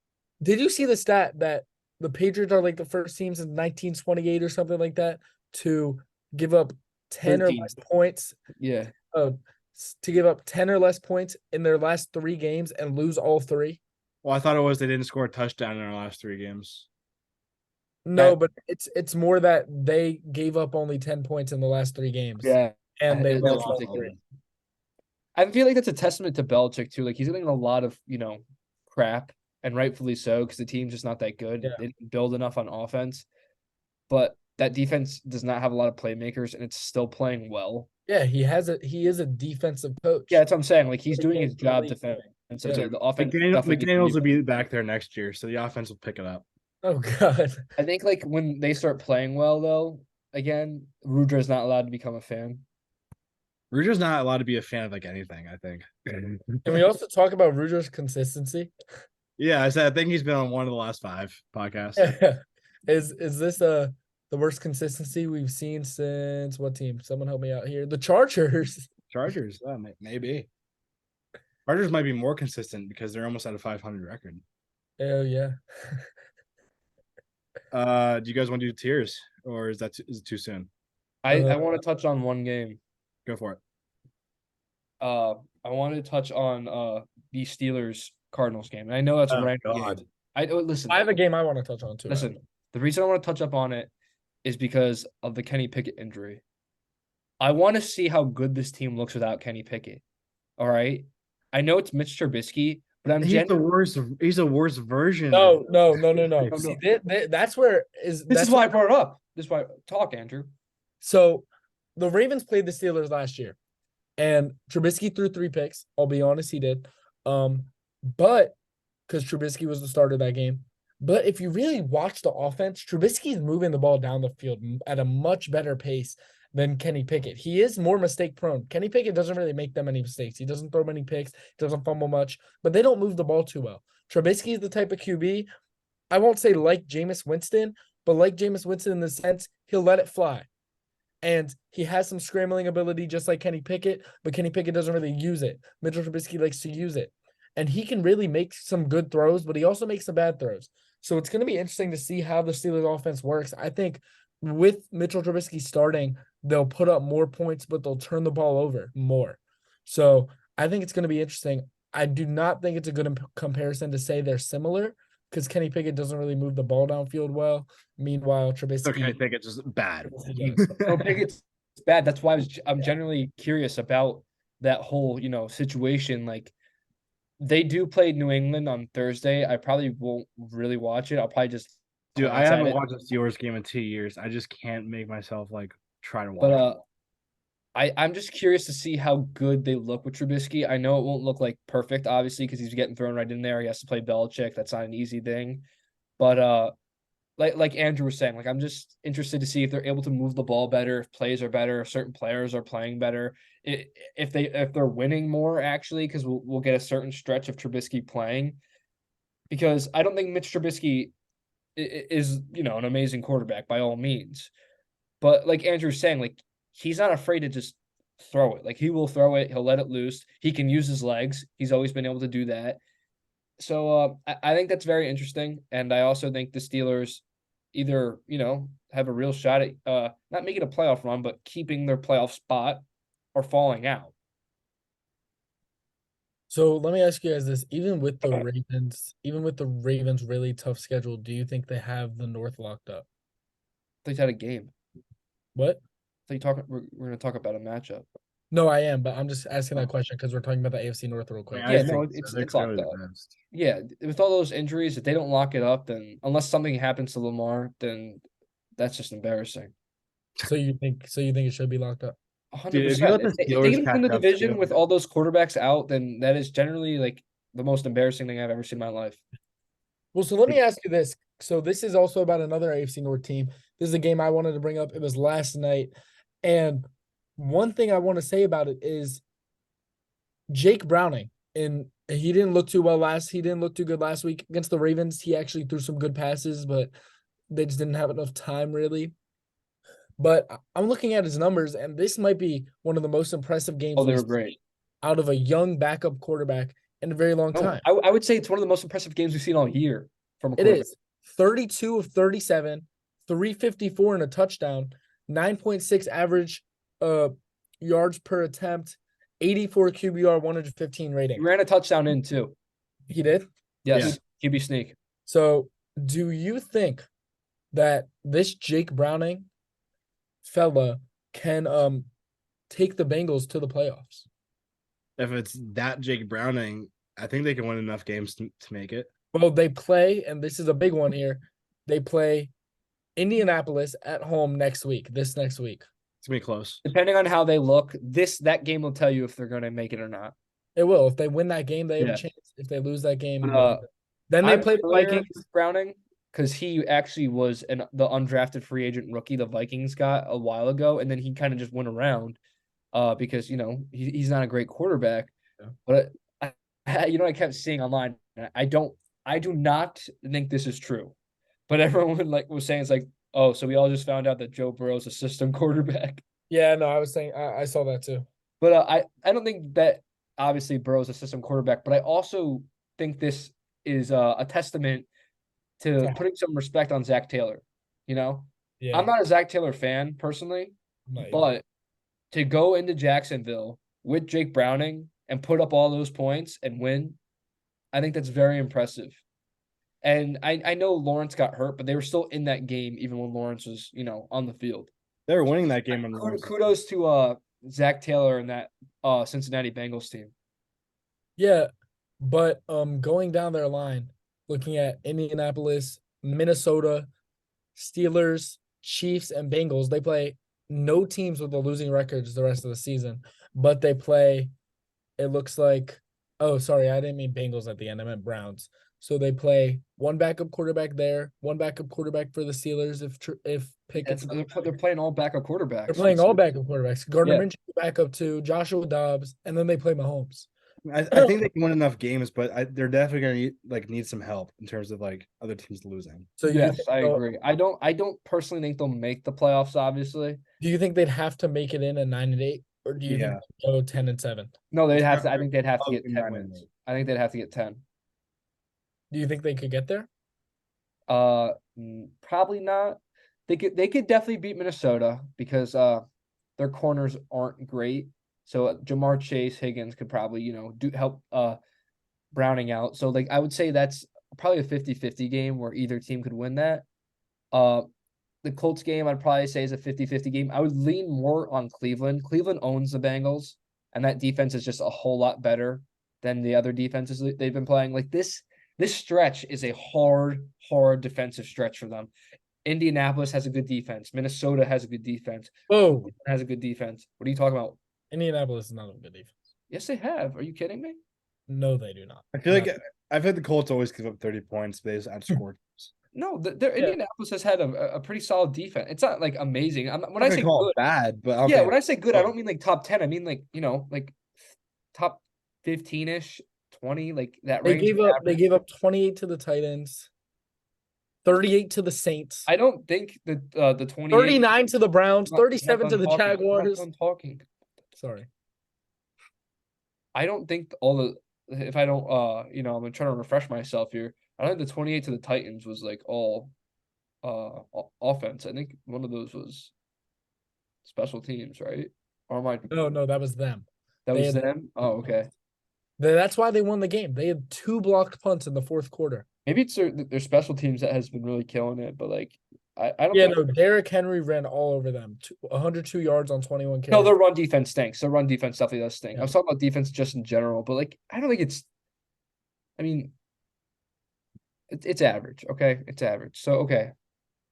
did you see the stat that the Patriots are like the first teams in 1928 or something like that to give up 10 or 13. less points? Yeah. To give up 10 or less points in their last 3 games and lose all 3? Well, I thought it was they didn't score a touchdown in our last 3 games. No, That- but it's more that they gave up only 10 points in the last 3 games. Yeah. And they That's lost all ridiculous. 3. I feel like that's a testament to Belichick too. Like he's getting a lot of, crap, and rightfully so, because the team's just not that good. Yeah. They didn't build enough on offense. But that defense does not have a lot of playmakers, and it's still playing well. Yeah, he is a defensive coach. Yeah, that's what I'm saying. Like he's But doing he his can't job really- defensively. Yeah. The offense McDaniels definitely needs to will be- be back there next year, so the offense will pick it up. Oh god. I think like when they start playing well though, again, Rudra is not allowed to become a fan. Rudra's not allowed to be a fan of like anything, I think. Can we also talk about Rudra's consistency? Yeah, I think he's been on one of the last 5 podcasts. Is this the worst consistency we've seen since what team? Someone help me out here. The Chargers. Chargers, maybe. Chargers might be more consistent because they're almost at a 500 record. Oh yeah. Do you guys want to do tiers, or is it too soon? I want to touch on one game. Go for it. I want to touch on the Steelers Cardinals game. And I know that's a Oh, random God. game. Listen. I have a game I want to touch on too. Listen, the reason I want to touch up on it is because of the Kenny Pickett injury. I want to see how good this team looks without Kenny Pickett. All right. I know it's Mitch Trubisky, But I'm He's the worst. He's the worst version. No. No, See, no. that's where is This that's is why I brought it up. This is why talk, Andrew. so the Ravens played the Steelers last year, and Trubisky threw 3 picks. I'll be honest, he did. But because Trubisky was the starter that game. But if you really watch the offense, Trubisky is moving the ball down the field at a much better pace than Kenny Pickett. He is more mistake prone. Kenny Pickett doesn't really make that many mistakes. He doesn't throw many picks, doesn't fumble much, but they don't move the ball too well. Trubisky is the type of QB, I won't say like Jameis Winston, but like Jameis Winston in the sense he'll let it fly. And he has some scrambling ability just like Kenny Pickett, but Kenny Pickett doesn't really use it. Mitchell Trubisky likes to use it. And he can really make some good throws, but he also makes some bad throws. So it's going to be interesting to see how the Steelers offense works. I think with Mitchell Trubisky starting, they'll put up more points, but they'll turn the ball over more. So I think it's going to be interesting. I do not think it's a good comparison to say they're similar because Kenny Pickett doesn't really move the ball downfield well. Meanwhile, Trubisky. So Kenny Pickett's just bad. No, Pickett's bad. That's why I'm generally curious about that whole, situation. Like, they do play New England on Thursday. I probably won't really watch it. I'll probably just Dude, I glance at haven't it. watched a Steelers game in 2 years. I just can't make myself like try to watch. But I'm just curious to see how good they look with Trubisky. I know it won't look like perfect, obviously, because he's getting thrown right in there. He has to play Belichick. That's not an easy thing. But like Andrew was saying, like, I'm just interested to see if they're able to move the ball better, if plays are better, if certain players are playing better, if they're winning more, actually, because we'll get a certain stretch of Trubisky playing. Because I don't think Mitch Trubisky is an amazing quarterback by all means, but like Andrew's saying, like, he's not afraid to just throw it. Like, he will throw it, he'll let it loose. He can use his legs. He's always been able to do that. So I think that's very interesting, and I also think the Steelers either have a real shot at not making a playoff run, but keeping their playoff spot, or falling out. So let me ask you guys this: even with the Ravens' really tough schedule, do you think they have the North locked up? They had a game. What? We're going to talk about a matchup. No, I am, but I'm just asking that question because we're talking about the AFC North real quick. Yeah, no, it's locked up. Yeah, with all those injuries, if they don't lock it up, then unless something happens to Lamar, then that's just embarrassing. So you think it should be locked up? 100%. If they get in the division with all those quarterbacks out, then that is generally like the most embarrassing thing I've ever seen in my life. Well, so let me ask you this. So this is also about another AFC North team. This is a game I wanted to bring up. It was last night. And one thing I want to say about it is Jake Browning. And he didn't look too good last week against the Ravens. He actually threw some good passes, but they just didn't have enough time really. But I'm looking at his numbers, and this might be one of the most impressive games. Oh, they were great. Out of a young backup quarterback in a very long time. I would say it's one of the most impressive games we've seen all year from a quarterback. It is. 32 of 37, 354 and a touchdown, 9.6 average yards per attempt, 84 QBR, 115 rating. He ran a touchdown in too. He did? Yes. Yeah. QB sneak. So do you think that this Jake Browning fella can take the Bengals to the playoffs? If it's that Jake Browning, I think they can win enough games to make it. Well, they play, and this is a big one here, they play Indianapolis at home next week. It's going to be close. Depending on how they look, that game will tell you if they're going to make it or not. It will. If they win that game, they have a chance. If they lose that game, then they play the Vikings. Browning, because he actually was the undrafted free agent rookie the Vikings got a while ago, and then he kind of just went around because he's not a great quarterback. Yeah. But I kept seeing online. I do not think this is true, but everyone was saying it's like, oh, so we all just found out that Joe Burrow's a system quarterback. Yeah, no, I was saying I saw that too. But I don't think that obviously Burrow's a system quarterback, but I also think this is a testament to putting some respect on Zach Taylor. Yeah. I'm not a Zach Taylor fan personally, but to go into Jacksonville with Jake Browning and put up all those points and win, I think that's very impressive. And I know Lawrence got hurt, but they were still in that game even when Lawrence was, on the field. They were winning that game. Kudos to Zach Taylor and that Cincinnati Bengals team. Yeah, But going down their line, looking at Indianapolis, Minnesota, Steelers, Chiefs, and Bengals, they play no teams with a losing records the rest of the season. But they play, it looks like, oh, sorry, I didn't mean Bengals at the end. I meant Browns. So they play one backup quarterback there, one backup quarterback for the Steelers if Pickett's They're playing all backup quarterbacks. they're playing all backup quarterbacks. Gardner Yeah. Minshew backup to Joshua Dobbs, and then they play Mahomes. I think they can win enough games, but they're definitely gonna need some help in terms of like other teams losing. So you Yes, think I agree. I don't personally think they'll make the playoffs, obviously. do you think they'd have to make it in at 9-8, or do you think Yeah. they'd go 10-7? No, they'd It's have to. I not- think they'd have to Oh, get 10 9 wins. and 8. I think they'd have to get 10. Do you think they could get there? Probably not. They could definitely beat Minnesota because their corners aren't great. So Jamar Chase, Higgins could probably, do help Browning out. So like I would say that's probably a 50-50 game where either team could win that. The Colts game I'd probably say is a 50-50 game. I would lean more on Cleveland. Cleveland owns the Bengals, and that defense is just a whole lot better than the other defenses they've been playing. Like this stretch is a hard defensive stretch for them. Indianapolis has a good defense. Minnesota has a good defense. Oh, Has a good defense. What are you talking about? Indianapolis is not a good defense. Yes, they have. Are you kidding me? No, they do not. I feel like I've had the Colts always give up 30 points, but they just outscored. No, Indianapolis has had a pretty solid defense. It's not like amazing. When I say call good, it bad, but yeah, when I say good, I don't mean like top 10. I mean like like top 15-ish, 20, like that They range. They gave up 28 to the Titans, 38 to the Saints, I don't think the 28 39 to the Browns, I'm not 37 to done the talking. I'm not Jaguars. done talking. Sorry. I don't think all the if I don't I'm trying to refresh myself here. I don't think the 28 to the Titans was like all offense. I think one of those was special teams, right? Or am I No, that was them. that they was had- them? Oh, okay. That's why they won the game. They had 2 blocked punts in the fourth quarter. Maybe it's their special teams that has been really killing it, but like I don't Yeah, think no, Derrick Henry ran all over them. 102 yards on 21 carries. no, their run defense stinks. Their run defense definitely does stink. Yeah. I was talking about defense just in general, but like I don't think it's I mean it's average, okay? It's average. So okay.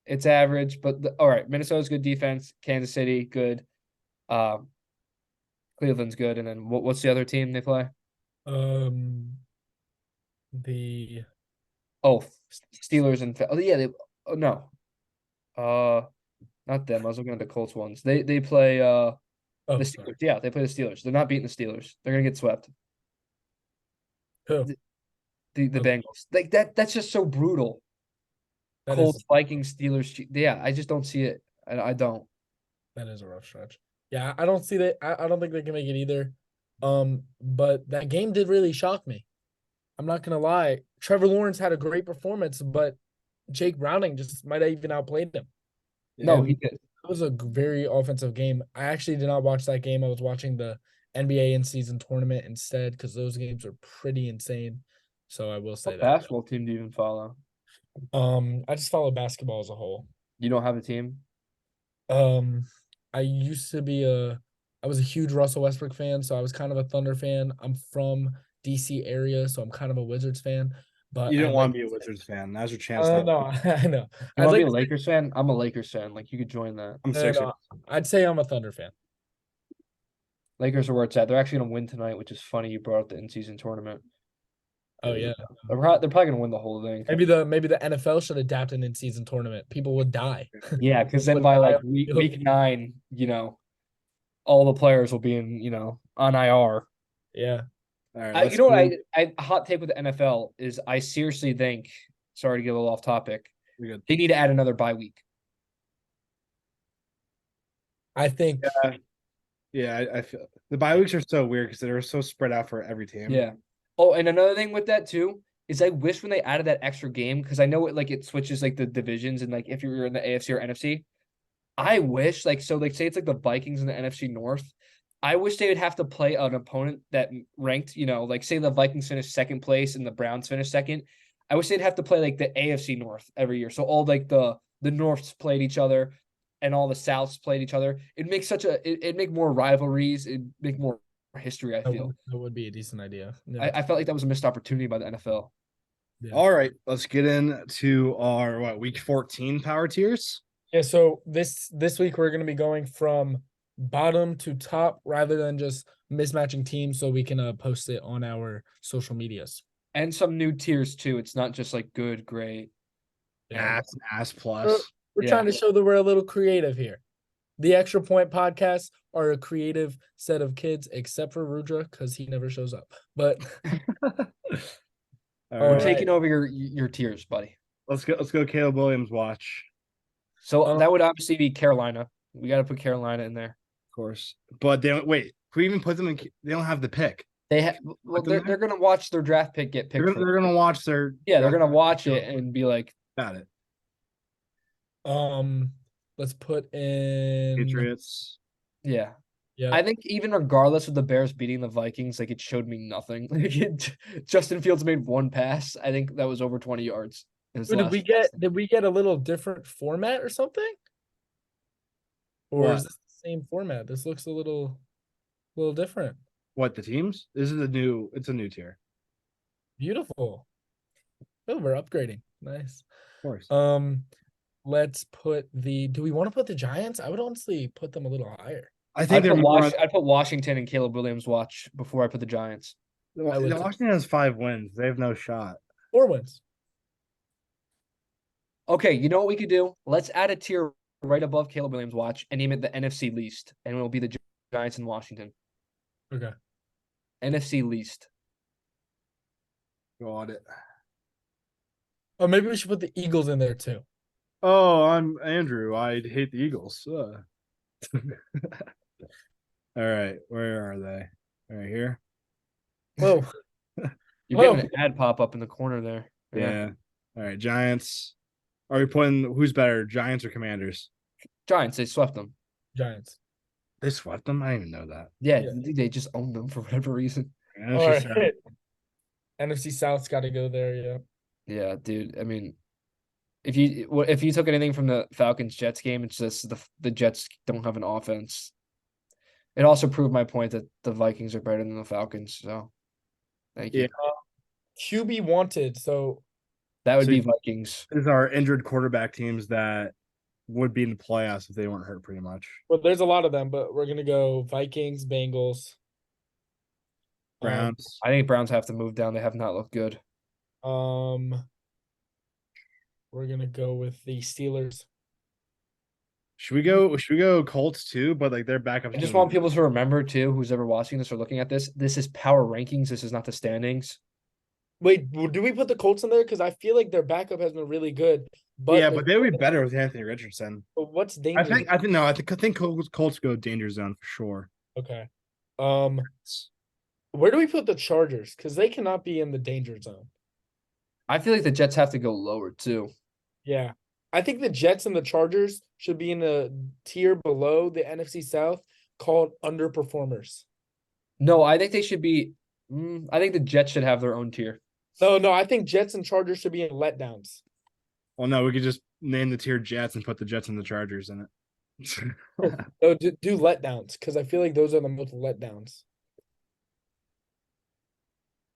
It's average, but all right, Minnesota's good defense, Kansas City good, Cleveland's good, and then what's the other team they play? The Oh, Steelers and no. Not them. I was looking at the Colts ones. They play the sorry. Steelers. Yeah, they play the Steelers. They're not beating the Steelers. They're gonna get swept. Who? The Okay. Bengals. Like that's just so brutal. That Colts, is Vikings, Steelers. Yeah, I just don't see it. I don't. that is a rough stretch. Yeah, I don't see that. I don't think they can make it either. But that game did really shock me. I'm not gonna lie. Trevor Lawrence had a great performance, but Jake Browning just might have even outplayed him. No, And he did. It was a very offensive game. I actually did not watch that game. I was watching the NBA in-season tournament instead because those games are pretty insane. So I will say What that. basketball team do you even follow? I just follow basketball as a whole. You don't have a team? I used to be I was a huge Russell Westbrook fan, so I was kind of a Thunder fan. I'm from DC area, so I'm kind of a Wizards fan. But You I don't want like- to be a Wizards fan. Now's your chance. No, I know. You I'd want to like be a Lakers fan? I'm a Lakers fan. Like you could join that. I'm no, Sixers. no, I'd say I'm a Thunder fan. Lakers are where it's at. They're actually gonna win tonight, which is funny. You brought up the in-season tournament. Oh yeah. They're probably gonna win the whole thing. Maybe the NFL should adapt an in-season tournament. People would die. Yeah, because then Would by die like on the field. week 9, all the players will be in, on IR. Yeah. All right, You know what? I hot take with the NFL is I seriously think. Sorry to get a little off topic. You're good. They need to add another bye week. I think Yeah, I feel the bye weeks are so weird because they're so spread out for every team. Yeah. Oh, and another thing with that too is I wish when they added that extra game because I know it switches like the divisions and like if you're in the AFC or NFC. I wish say it's like the Vikings in the NFC North. I wish they would have to play an opponent that ranked, like say the Vikings finished second place and the Browns finished second. I wish they'd have to play like the AFC North every year. So all like the Norths played each other and all the Souths played each other. It'd make it'd make more rivalries. It'd make more history. I That feel. would be a decent idea. Yeah. I felt like that was a missed opportunity by the NFL. Yeah. All right, let's get into our week 14 power tiers. Yeah, so this week we're going to be going from bottom to top rather than just mismatching teams, so we can post it on our social medias. And some new tiers too. It's not just like good, great. Yeah. Ass plus. We're Yeah. trying to show that we're a little creative here. The Extra Point podcasts are a creative set of kids, except for Rudra because he never shows up. But All We're right, taking over your tiers, buddy. let's go. Caleb Williams watch, So that would obviously be Carolina. We got to put Carolina in there. of course. But they don't wait. Can we even put them in? They don't have the pick. Well, they're gonna watch their draft pick get picked. They're gonna watch their. Yeah, they're gonna watch it and be like, Got it. let's put in Patriots. yeah. Yeah, I think even regardless of the Bears beating the Vikings, like it showed me nothing. Justin Fields made one pass. I think that was over 20 yards. Did we get a little different format or something? Or is What? this the same format? This looks a little different. What, the teams? This is it's a new tier. Beautiful. Oh, we're upgrading. Nice. Of course. Let's put do we want to put the Giants? I would honestly put them a little higher. I think I'd put Washington and Caleb Williams watch before I put the Giants. Washington has 5 wins. They have no shot. 4 wins. Okay, you know what we could do? Let's add a tier right above Caleb Williams watch and name it the NFC least, and it will be the Giants and Washington. Okay. NFC least. Got it. Oh, maybe we should put the Eagles in there too. Oh, I'm Andrew. I hate the Eagles. All right, where are they? Right here. Whoa. You're getting an ad pop up in the corner there. Yeah. All right, Giants. Are we putting who's better, Giants or Commanders? Giants, they swept them. Giants. They swept them. I didn't even know that. Yeah, they just owned them for whatever reason. NFC All right. South. NFC South's got to go there. Yeah. Yeah, dude. I mean, if you took anything from the Falcons Jets game, it's just the Jets don't have an offense. It also proved my point that the Vikings are better than the Falcons. So, thank you. Yeah. QB wanted. So that would be Vikings. These are injured quarterback teams that would be in the playoffs if they weren't hurt, pretty much. well, there's a lot of them, but we're gonna go Vikings, Bengals, Browns. I think Browns have to move down. They have not looked good. We're gonna go with the Steelers. Should we go Colts too? But like their backup. I just want people to remember too, who's ever watching this or looking at this. This is power rankings. This is not the standings. Wait, do we put the Colts in there? Because I feel like their backup has been really good. But yeah, but they would be better with Anthony Richardson. But what's danger? I think Colts go danger zone for sure. Okay. Where do we put the Chargers? Because they cannot be in the danger zone. I feel like the Jets have to go lower too. Yeah. I think the Jets and the Chargers should be in a tier below the NFC South called underperformers. No, I think they should be. I think the Jets should have their own tier. No, I think Jets and Chargers should be in letdowns. Well, no, we could just name the tier Jets and put the Jets and the Chargers in it. No, do letdowns because I feel like those are the most letdowns.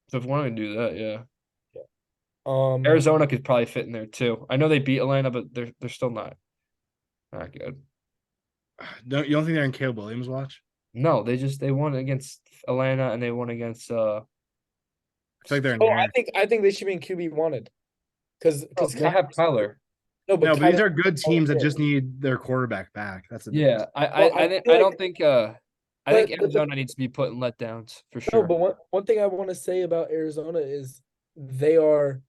So if we want to do that, yeah. Yeah. Arizona could probably fit in there too. I know they beat Atlanta, but they're still not good. You don't think they're in Caleb Williams watch? No, they won against Atlanta and they won against It's like they're in I think they should be in QB wanted. Because they have Kyler. No, but Kyler, these are good teams that just need their quarterback back. That's the yeah. I don't think I think Arizona needs to be put in letdowns for sure. No, but one thing I want to say about Arizona is they are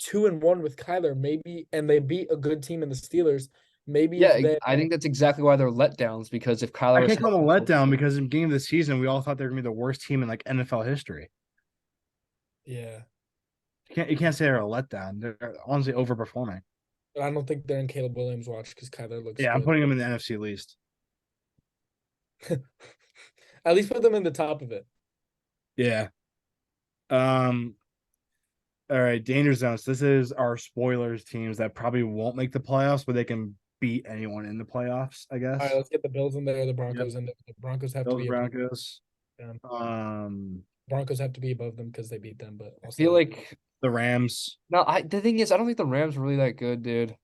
2-1 with Kyler, maybe, and they beat a good team in the Steelers. Maybe I think that's exactly why they're letdowns because if Kyler I can't call them a letdown because in the beginning of the season we all thought they were gonna be the worst team in like NFL history. Yeah. You can't say they're a letdown. They're honestly overperforming. But I don't think they're in Caleb Williams' watch because Kyler looks Yeah, I'm good. putting them in the NFC least. At least put them in the top of it. Yeah. All right, danger zones. This is our spoilers teams that probably won't make the playoffs, but they can beat anyone in the playoffs, I guess. All right, let's get the Bills in there, the Broncos in there. The Broncos have to Bills, be. Broncos. Broncos have to be above them because they beat them, but I feel like the Rams. the thing is, I don't think the Rams are really that good, dude.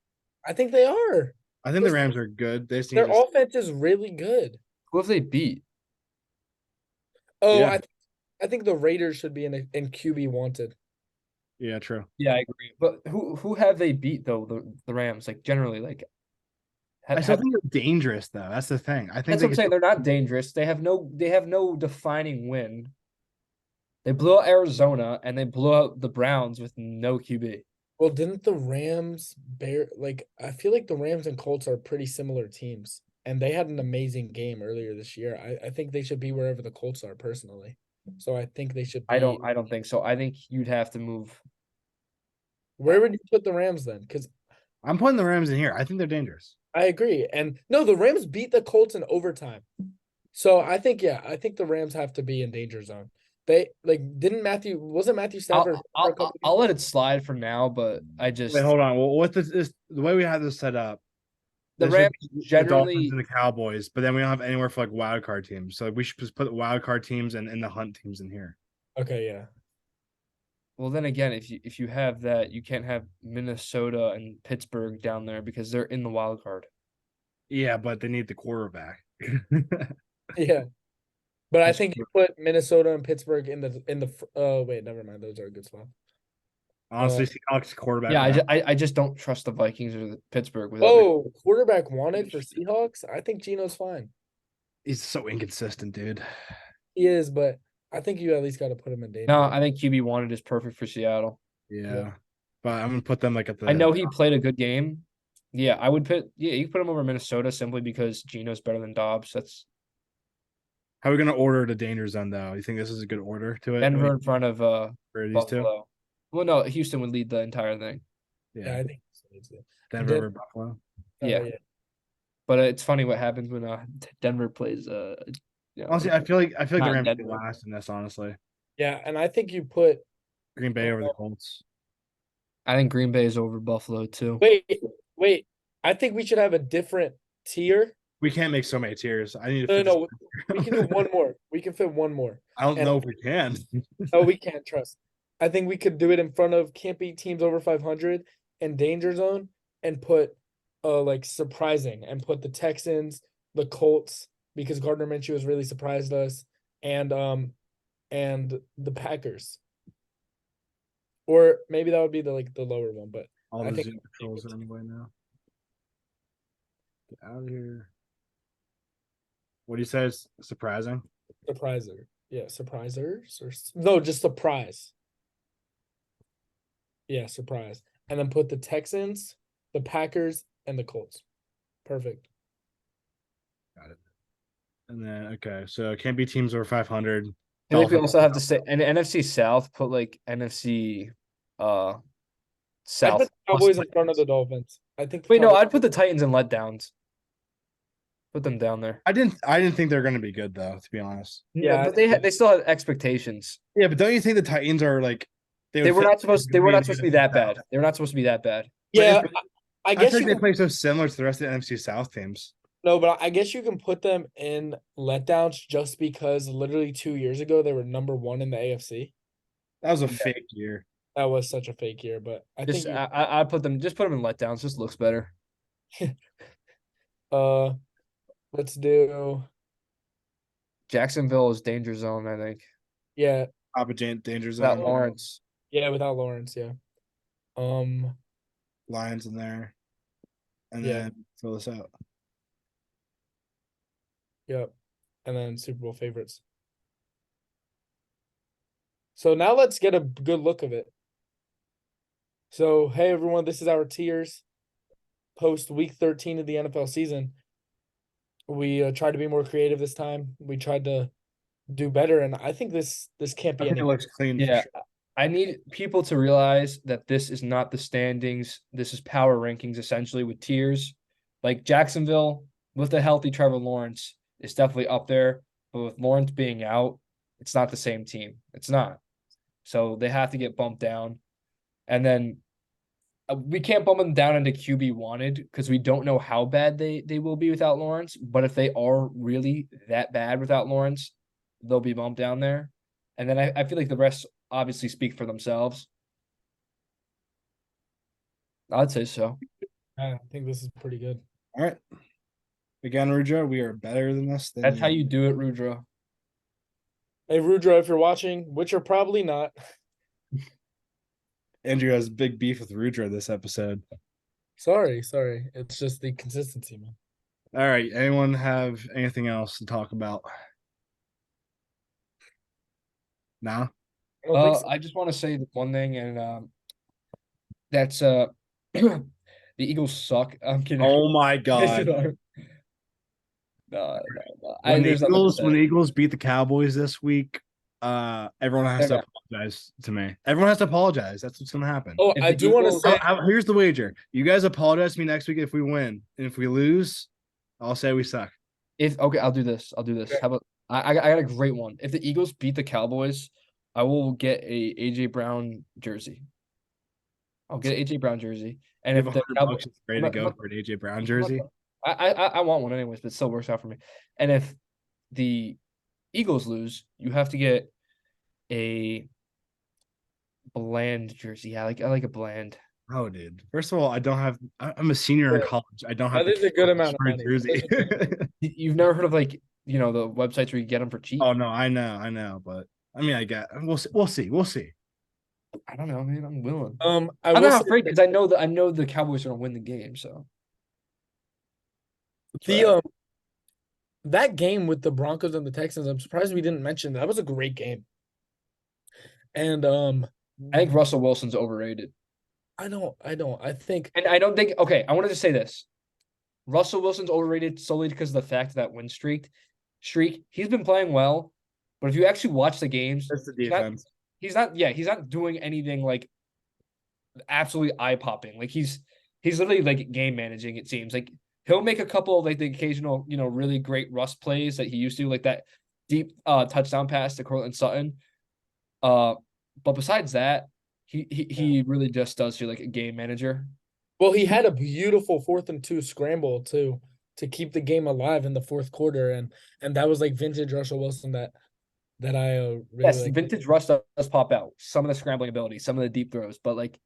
I think they are. I think the Rams are good. They just need Their to. offense is really good. Who have they beat? Oh, Yeah. I think the Raiders should be in QB wanted. Yeah, true. Yeah, I agree. But who have they beat though? The Rams, like generally, like I still think they're dangerous though. That's the thing. I think that's they what I'm saying. They're not dangerous. They have no defining win. They blew out Arizona and they blew out the Browns with no QB. Well, didn't the Rams I feel like the Rams and Colts are pretty similar teams, and they had an amazing game earlier this year. I think they should be wherever the Colts are personally. So I think they should be. I don't think so. I think you'd have to move. Where would you put the Rams then? Because I'm putting the Rams in here. I think they're dangerous. I agree. And no, the Rams beat the Colts in overtime. So I think the Rams have to be in danger zone. They wasn't Matthew Stafford. I'll let it slide for now, but I just Wait, hold on. Well, what this the way we have this set up? the this would Rams be the generally Dolphins and the Cowboys, but then we don't have anywhere for like wild card teams. So we should just put wild card teams and the hunt teams in here. Okay, yeah. Well, then again, if you have that, you can't have Minnesota and Pittsburgh down there because they're in the wild card. Yeah, but they need the quarterback. Yeah. But I think you put Minnesota and Pittsburgh in the wait, never mind. Those are a good spot. Honestly, Seahawks quarterback. Yeah, I just don't trust the Vikings or the Pittsburgh. Quarterback wanted for Seahawks? I think Geno's fine. He's so inconsistent, dude. He is, but I think you at least got to put him in danger. No, I think QB wanted is perfect for Seattle. Yeah. But I'm gonna put them like at the. I know he played a good game. Yeah, I would put. Yeah, you can put him over Minnesota simply because Geno's better than Dobbs. That's How are we gonna order the danger zone though? You think this is a good order to it? Denver in front of for these Buffalo. two. Well, no, Houston would lead the entire thing. Yeah, I think so too. Denver over Buffalo. Yeah. But it's funny what happens when Denver plays. Honestly, I feel like the Rams Denver. last in this. Honestly, Yeah, and I think you put Green Bay over the Colts. I think Green Bay is over Buffalo too. Wait. I think we should have a different tier. We can't make so many tiers. I need to. No. We can do one more. We can fit one more. I don't know if we can. No, we can't trust. I think we could do it in front of can't beat teams over 500 and danger zone and put like surprising and put the Texans, the Colts, because Gardner Minshew has really surprised us, and the Packers. Or maybe that would be the lower one, but All the Zoom controls are anyway now. Get out of here. What do you say is surprising? Surpriser. Yeah, surprisers or no, just surprise. Yeah, surprise. And then put the Texans, the Packers, and the Colts. Perfect. Got it. And then okay, so can't be teams over 500. I think we also have to say and NFC South put like NFC South. I put the Cowboys in front of the Dolphins. I think. No, I'd put the Titans in letdowns. Put them down there. I didn't think they're going to be good though, to be honest. Yeah, but they still have expectations. Yeah, but don't you think the Titans are like they were not supposed to be that bad. They were not supposed to be that bad. Yeah, I guess they play so similar to the rest of the NFC South teams. No, but I guess you can put them in letdowns just because literally 2 years ago they were number 1 in the AFC. That was a fake year. That was such a fake year, but I think I put them in letdowns. Just looks better. Let's do Jacksonville is danger zone, I think. Yeah. Danger zone. Without Lawrence. Yeah, without Lawrence, yeah. Lions in there. And then fill this out. Yep. And then Super Bowl favorites. So now let's get a good look of it. So, hey everyone, this is our tiers post week 13 of the NFL season. We tried to be more creative this time. We tried to do better, and I think this can't be. I think it looks clean. Yeah, sure. I need people to realize that this is not the standings. This is power rankings, essentially, with tiers. Like Jacksonville, with a healthy Trevor Lawrence, is definitely up there. But with Lawrence being out, it's not the same team. It's not. So they have to get bumped down. And then we can't bump them down into QB wanted because we don't know how bad they will be without Lawrence. But if they are really that bad without Lawrence, they'll be bumped down there. And then I feel like the rest obviously speak for themselves. I'd say so. I think this is pretty good. All right. Again, Rudra, we are better than this. That's how you do it, Rudra. Hey, Rudra, if you're watching, which you're probably not. Andrew has big beef with Rudra this episode. Sorry. It's just the consistency, man. All right. Anyone have anything else to talk about? No? I don't think so. I just want to say one thing, and that's the Eagles suck. I'm kidding. Oh my God. No. When There's nothing to say. the Eagles beat the Cowboys this week, everyone has to apologize to me. Everyone has to apologize. That's what's gonna happen. Oh, If I the do want to Eagles- say Here's the wager. You guys apologize to me next week if we win. And if we lose, I'll say we suck. Okay, I'll do this. Okay. How about I got a great one. If the Eagles beat the Cowboys, I will get a AJ Brown jersey. I'll get an AJ Brown jersey. And If if the $100 is ready to I'm go not- for an AJ Brown jersey. I want one anyways, but it still works out for me. And if the Eagles lose, you have to get a bland jersey. I like a bland. Oh, dude. First of all, I'm a senior in college. I don't have that is a good amount of for a money. jersey. You've never heard of the websites where you get them for cheap? Oh no, I know, but I mean, we'll see. I don't know, man. I'm willing. I'm I'm not afraid because I know the Cowboys are gonna win the game. So that game with the Broncos and the Texans, I'm surprised we didn't mention that was a great game. And I think Russell Wilson's overrated. I don't. I think, And I don't think. Okay, I wanted to say this. Russell Wilson's overrated solely because of the fact of that win streak. He's been playing well, but if you actually watch the games, That's the defense. he's not doing anything like absolutely eye popping. Like he's literally like game managing. It seems like he'll make a couple of like the occasional really great Russ plays that he used to, like that deep touchdown pass to Cortland Sutton. But besides that, he really just does feel like a game manager. well, he had a beautiful 4th and 2 scramble to keep the game alive in the fourth quarter, and that was like vintage Russell Wilson that I really Yes, like. vintage Russ does pop out. Some of the scrambling ability, some of the deep throws, but like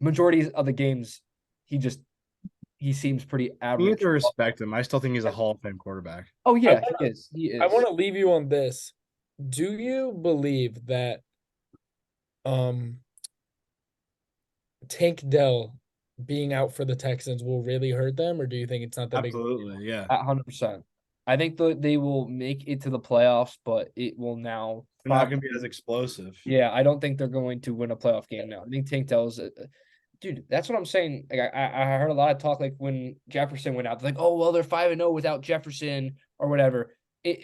majority of the games, he seems pretty You Mm-hmm. have average. to respect him. I still think he's a Hall of Fame quarterback. Oh yeah, I he is. He is. I want to leave you on this. Do you believe that Tank Dell being out for the Texans will really hurt them, or do you think it's not that big? Absolutely, yeah. 100%. I think they will make it to the playoffs, but it will now. They're not going to be as explosive. Yeah, I don't think they're going to win a playoff game now. I think Tank Dell's, dude. That's what I'm saying. Like I heard a lot of talk like when Jefferson went out, they're like, oh well, they're 5-0 without Jefferson or whatever.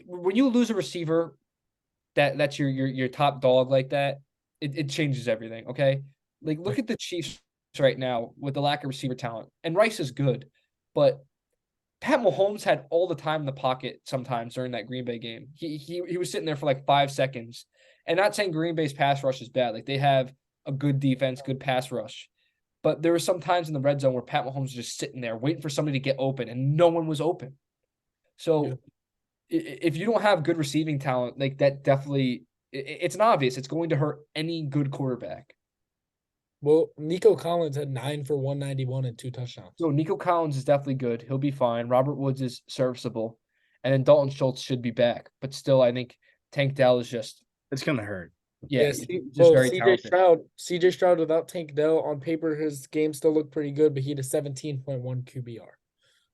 When you lose a receiver, that's your top dog like that, it changes everything. Okay, like look at the Chiefs right now with the lack of receiver talent, and Rice is good, but Pat Mahomes had all the time in the pocket sometimes during that Green Bay game. He was sitting there for like 5 seconds. And not saying Green Bay's pass rush is bad. Like they have a good defense, good pass rush. But there were some times in the red zone where Pat Mahomes was just sitting there waiting for somebody to get open and no one was open. So if you don't have good receiving talent, like that definitely it's an obvious. It's going to hurt any good quarterback. Well, Nico Collins had 9 for 191 and 2 touchdowns. So Nico Collins is definitely good. He'll be fine. Robert Woods is serviceable. And then Dalton Schultz should be back. But still, I think Tank Dell is just It's going to hurt. yeah, Yes, just very talented. CJ Stroud without Tank Dell on paper, his game still looked pretty good, but he had a 17.1 QBR.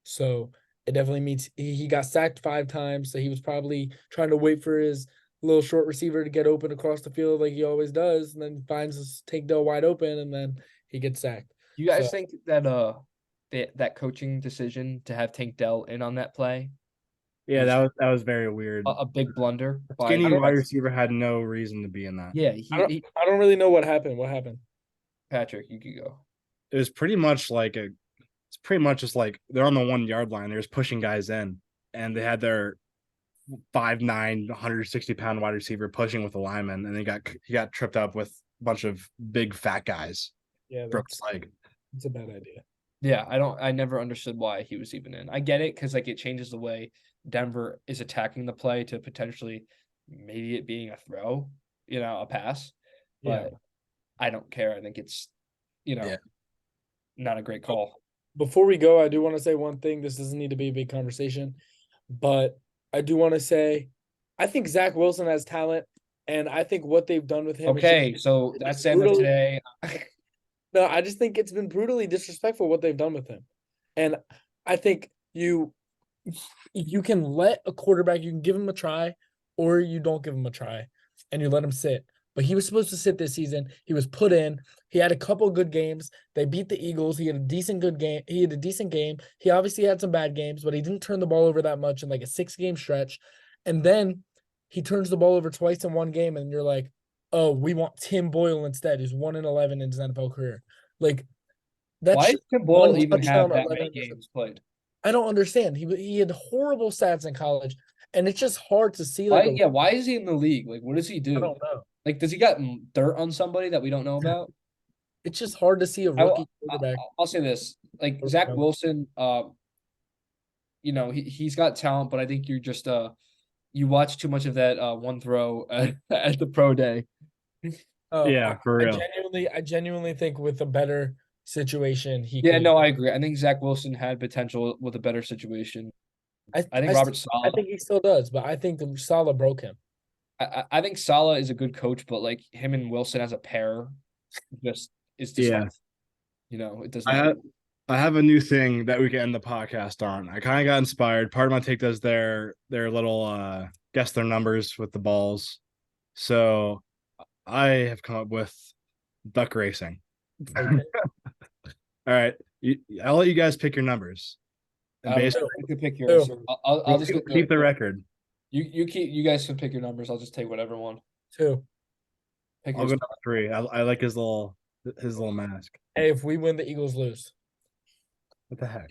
So it definitely means he got sacked 5 times. So he was probably trying to wait for his little short receiver to get open across the field like he always does, and then finds his Tank Dell wide open, and then he gets sacked. You guys think that that coaching decision to have Tank Dell in on that play, Yeah, that was very weird. a big blunder? Skinny wide receiver had no reason to be in that. Yeah, I don't really know what happened. What happened? Patrick, you could go. It was pretty much just like they're on the 1 yard line. They're just pushing guys in, and they had their 5'9", 160-pound wide receiver pushing with a lineman, and he got tripped up with a bunch of big fat guys. Yeah, Broke his leg. it's a bad idea. Yeah, I never understood why he was even in. I get it because like it changes the way Denver is attacking the play to potentially, maybe it being a throw, a pass. Yeah. But I don't care. I think it's, not a great call. Before we go, I do want to say one thing. This doesn't need to be a big conversation, but I do want to say I think Zach Wilson has talent, and I think what they've done with him. Okay, so that's the end of today. No, I just think it's been brutally disrespectful what they've done with him. And I think you can let a quarterback, you can give him a try, or you don't give him a try, and you let him sit. But he was supposed to sit this season. He was put in. He had a couple good games. They beat the Eagles. He had a decent game. He obviously had some bad games, but he didn't turn the ball over that much in like a 6-game stretch. And then he turns the ball over twice in one game, and you're like, oh, we want Tim Boyle instead, who's 1-11 in his NFL career. Like, that's why does Tim Boyle even have that many games played? I don't understand. He had horrible stats in college, and it's just hard to see. Why is he in the league? Like, what does he do? I don't know. Like, does he got dirt on somebody that we don't know about? It's just hard to see a rookie quarterback. I'll say this: like Zach Wilson, he's got talent, but I think you're just you watch too much of that one throw at the pro day. Oh, yeah, for real. I genuinely think with a better situation, I agree. I think Zach Wilson had potential with a better situation. I think Robert Saleh. I think he still does, but I think Saleh broke him. I think Saleh is a good coach, but like him and Wilson as a pair, just is just it doesn't. I have a new thing that we can end the podcast on. I kind of got inspired. Part of my take does their little guess their numbers with the balls. So I have come up with duck racing. Okay. All right, I'll let you guys pick your numbers. And basically, you can pick yours. I'll just keep the record. You guys can pick your numbers. I'll just take whatever one. 2. I'll go number 3. I like his little mask. Hey, if we win, the Eagles lose. What the heck?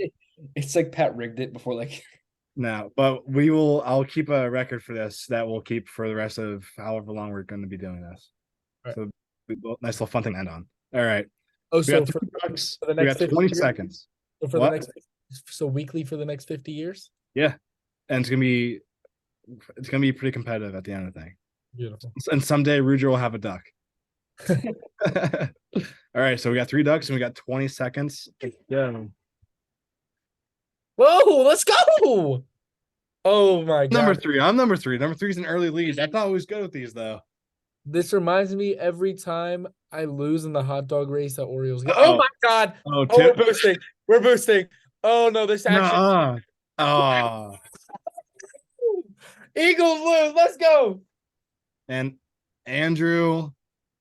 It's like Pat rigged it before, like. No, but I'll keep a record for this that we'll keep for the rest of however long we're going to be doing this. Right. So nice little fun thing to end on. All right. Oh, we got 20 seconds. So weekly for the next 50 years? Yeah. And it's gonna be pretty competitive at the end of the thing. Beautiful. And someday Rudra will have a duck. All right, so we got 3 ducks and we got 20 seconds. Yeah. Whoa, let's go. Oh my god. Number 3. I'm number 3. Number 3 is an early lead. That's not always good with these though. This reminds me every time I lose in the hot dog race at Orioles. Oh my god. Oh, we're boosting. We're boosting. Oh no, this action. Eagles lose. Let's go. And Andrew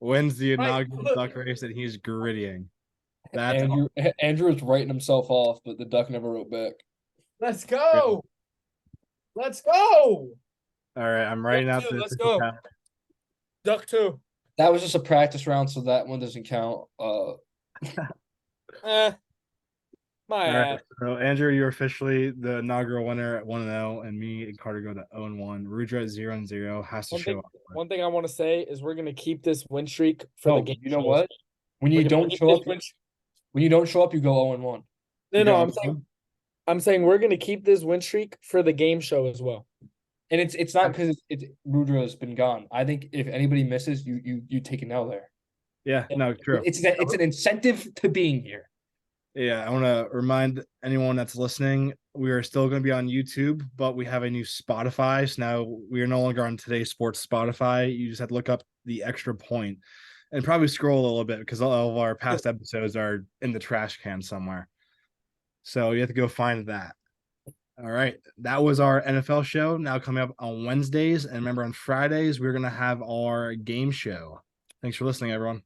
wins the inaugural duck race, and he's grittying. Andrew is writing himself off, but the duck never wrote back. Let's go. Let's go. All right, I'm writing out this. Let's go. Duck 2. That was just a practice round, so that one doesn't count. Right, so Andrew, you're officially the inaugural winner at 1-0, and me and Carter go to 0-1. Rudra at 0-0 has to show up. One thing I want to say is we're gonna keep this win streak for the game. You know what? When you don't show up, you go 0-1. No, I'm saying we're gonna keep this win streak for the game show as well. And it's not because Rudra has been gone. I think if anybody misses, you take an L there. Yeah, no, true. It's an incentive to being here. Yeah, I want to remind anyone that's listening, we are still going to be on YouTube, but we have a new Spotify. So now we are no longer on Today's Sports Spotify. You just have to look up The Extra Point and probably scroll a little bit because all of our past episodes are in the trash can somewhere. So you have to go find that. All right. That was our NFL show. Now coming up on Wednesdays. And remember, on Fridays, we're going to have our game show. Thanks for listening, everyone.